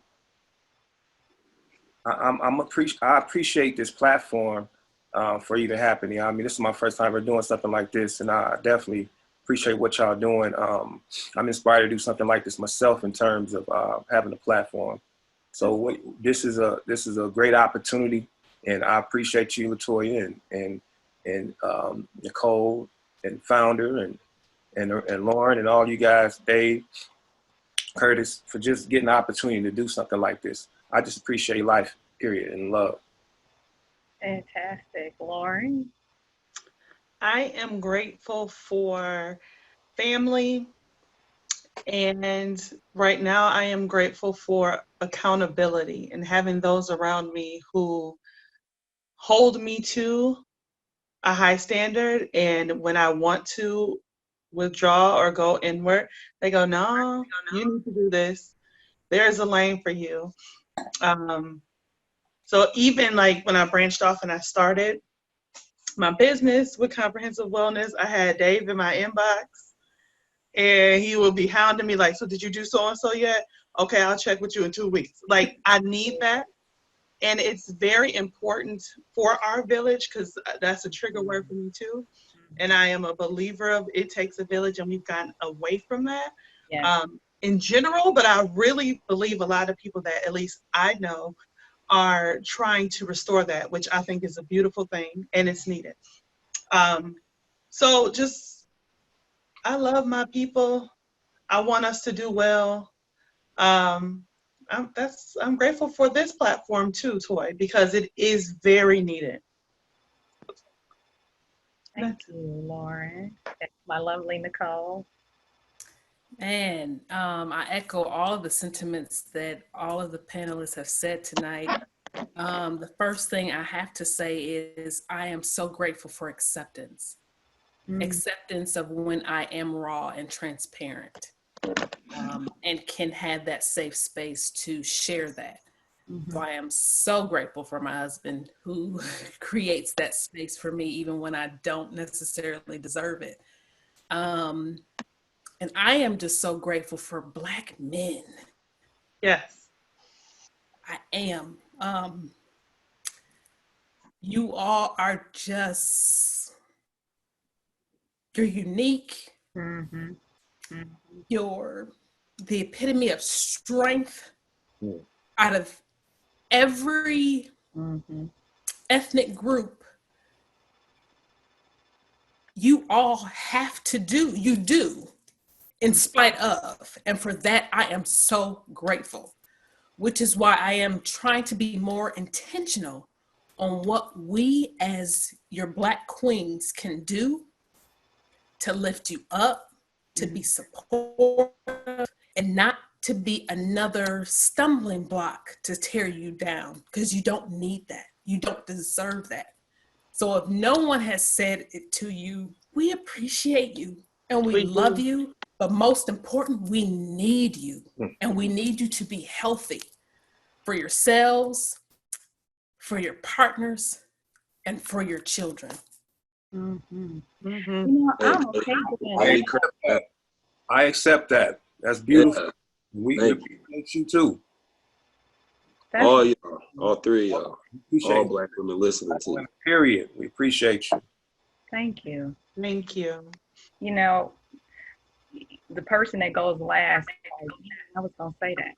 [SPEAKER 6] appreciate this platform for you to happen. This is my first time ever doing something like this, and I definitely appreciate what y'all doing. I'm inspired to do something like this myself in terms of having a platform. So this is a great opportunity, and I appreciate you, Latoya, and Nicole, and Founder, and Lauren, and all you guys, Dave, Curtis, for just getting the opportunity to do something like this. I just appreciate life, period, and love.
[SPEAKER 1] Fantastic. Lauren?
[SPEAKER 3] I am grateful for family, and right now I am grateful for accountability and having those around me who hold me to a high standard, and when I want to withdraw or go inward, they go, no, you need to do this. There's a lane for you. So even like when I branched off and I started my business with comprehensive wellness, I had Dave in my inbox, and he would be hounding me like, so did you do so-and-so yet? Okay, I'll check with you in 2 weeks. Like, I need that. And it's very important for our village, because that's a trigger word for me too. And I am a believer of it takes a village, and we've gotten away from that
[SPEAKER 1] Yeah.
[SPEAKER 3] in general. But I really believe a lot of people that at least I know are trying to restore that, which I think is a beautiful thing and it's needed. So just, I love my people. I want us to do well. I'm grateful for this platform too, Toy, because it is very needed.
[SPEAKER 1] Thank you, Lauren. That's my lovely Nicole.
[SPEAKER 4] And I echo all of the sentiments that all of the panelists have said tonight. The first thing I have to say is I am so grateful for acceptance. Acceptance of when I am raw and transparent, and can have that safe space to share that. So I am so grateful for my husband who creates that space for me even when I don't necessarily deserve it. And I am just so grateful for Black men.
[SPEAKER 3] Yes.
[SPEAKER 4] I am. You all are just, you're unique. You're the epitome of strength out of every ethnic group. You all have to do, you do, in spite of. And for that, I am so grateful, which is why I am trying to be more intentional on what we as your Black queens can do to lift you up, to be supportive, and not to be another stumbling block to tear you down, because you don't need that. You don't deserve that. So if no one has said it to you, we appreciate you and we love you, but most important, we need you, and we need you to be healthy for yourselves, for your partners, and for your children.
[SPEAKER 1] You know, I'm okay with that.
[SPEAKER 6] I accept that. That's beautiful.
[SPEAKER 5] Yeah.
[SPEAKER 6] We
[SPEAKER 5] Thank
[SPEAKER 6] appreciate you too.
[SPEAKER 5] All y'all, all three of y'all,
[SPEAKER 6] Appreciate
[SPEAKER 5] all
[SPEAKER 6] you.
[SPEAKER 5] Black women listening to you.
[SPEAKER 6] Period. We appreciate you.
[SPEAKER 1] Thank you.
[SPEAKER 3] Thank you.
[SPEAKER 1] You know, the person that goes last, I was gonna say that.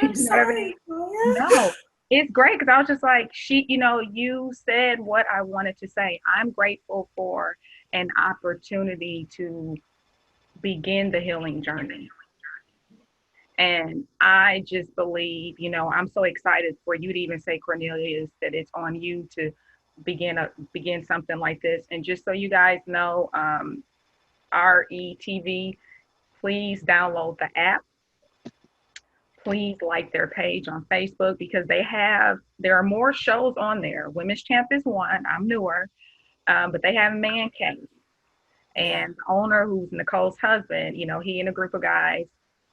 [SPEAKER 4] I'm sorry.
[SPEAKER 1] No, it's great because I was just like, you said what I wanted to say. I'm grateful for an opportunity to begin the healing journey. And I just believe, I'm so excited for you to even say, Cornelius, that it's on you to begin something like this. And just so you guys know, RETV, please download the app. Please like their page on Facebook, because there are more shows on there. Women's Champ is one. I'm newer, but they have Man Cave. And the owner, who's Nicole's husband, he and a group of guys,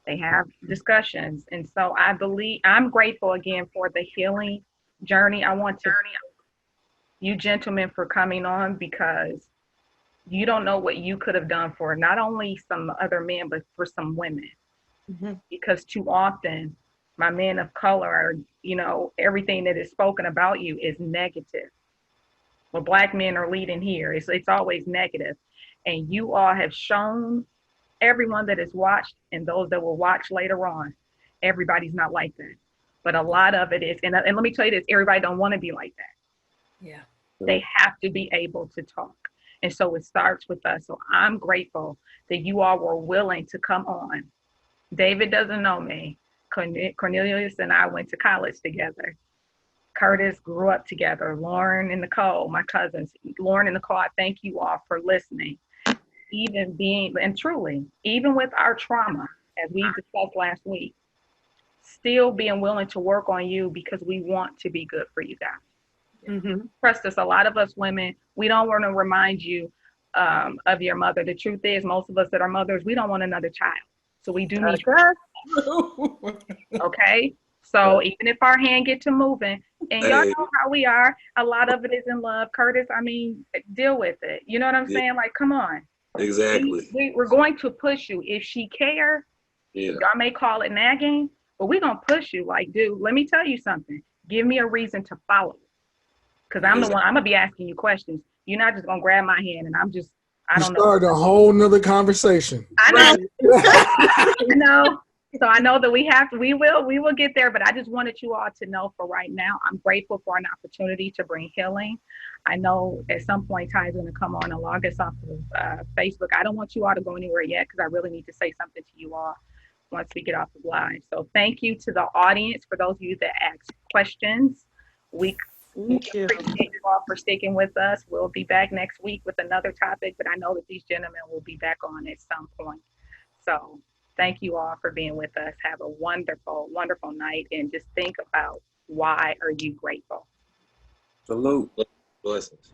[SPEAKER 1] they have discussions. And so I'm grateful again for the healing journey. I want to you gentlemen for coming on, because you don't know what you could have done for not only some other men, but for some women. Because too often my men of color are, everything that is spoken about you is negative. Well, Black men are leading here. It's always negative. And you all have shown everyone that has watched and those that will watch later on, everybody's not like that. But a lot of it is, and let me tell you this, everybody don't want to be like that.
[SPEAKER 4] Yeah.
[SPEAKER 1] They have to be able to talk. And so it starts with us. So I'm grateful that you all were willing to come on. David doesn't know me. Cornelius and I went to college together. Curtis grew up together. Lauren and Nicole, my cousins. Lauren and Nicole, I thank you all for listening. Even with our trauma, as we discussed last week, still being willing to work on you because we want to be good for you guys. Trust us, a lot of us women, we don't want to remind you of your mother. The truth is, most of us that are mothers, we don't want another child. So we do need okay? So even if our hand get to moving, and y'all know how we are, a lot of it is in love. Curtis, deal with it. You know what I'm saying? Like, come on.
[SPEAKER 5] Exactly.
[SPEAKER 1] We're going to push you. If she care, y'all may call it nagging, but we're going to push you. Like, dude, let me tell you something. Give me a reason to follow. Because I'm the one, I'm going to be asking you questions. You're not just gonna grab my hand and I'm just, I
[SPEAKER 2] You
[SPEAKER 1] don't know.
[SPEAKER 2] started a whole nother conversation.
[SPEAKER 1] I know. You know. So I know that we will get there, but I just wanted you all to know for right now, I'm grateful for an opportunity to bring healing. I know at some point Ty's going to come on and log us off of Facebook. I don't want you all to go anywhere yet because I really need to say something to you all once we get off the live. So thank you to the audience for those of you that asked questions. We appreciate you all for sticking with us. We'll be back next week with another topic, but I know that these gentlemen will be back on at some point. So thank you all for being with us. Have a wonderful, wonderful night. And just think about, why are you grateful?
[SPEAKER 6] Salute.
[SPEAKER 5] Blessings.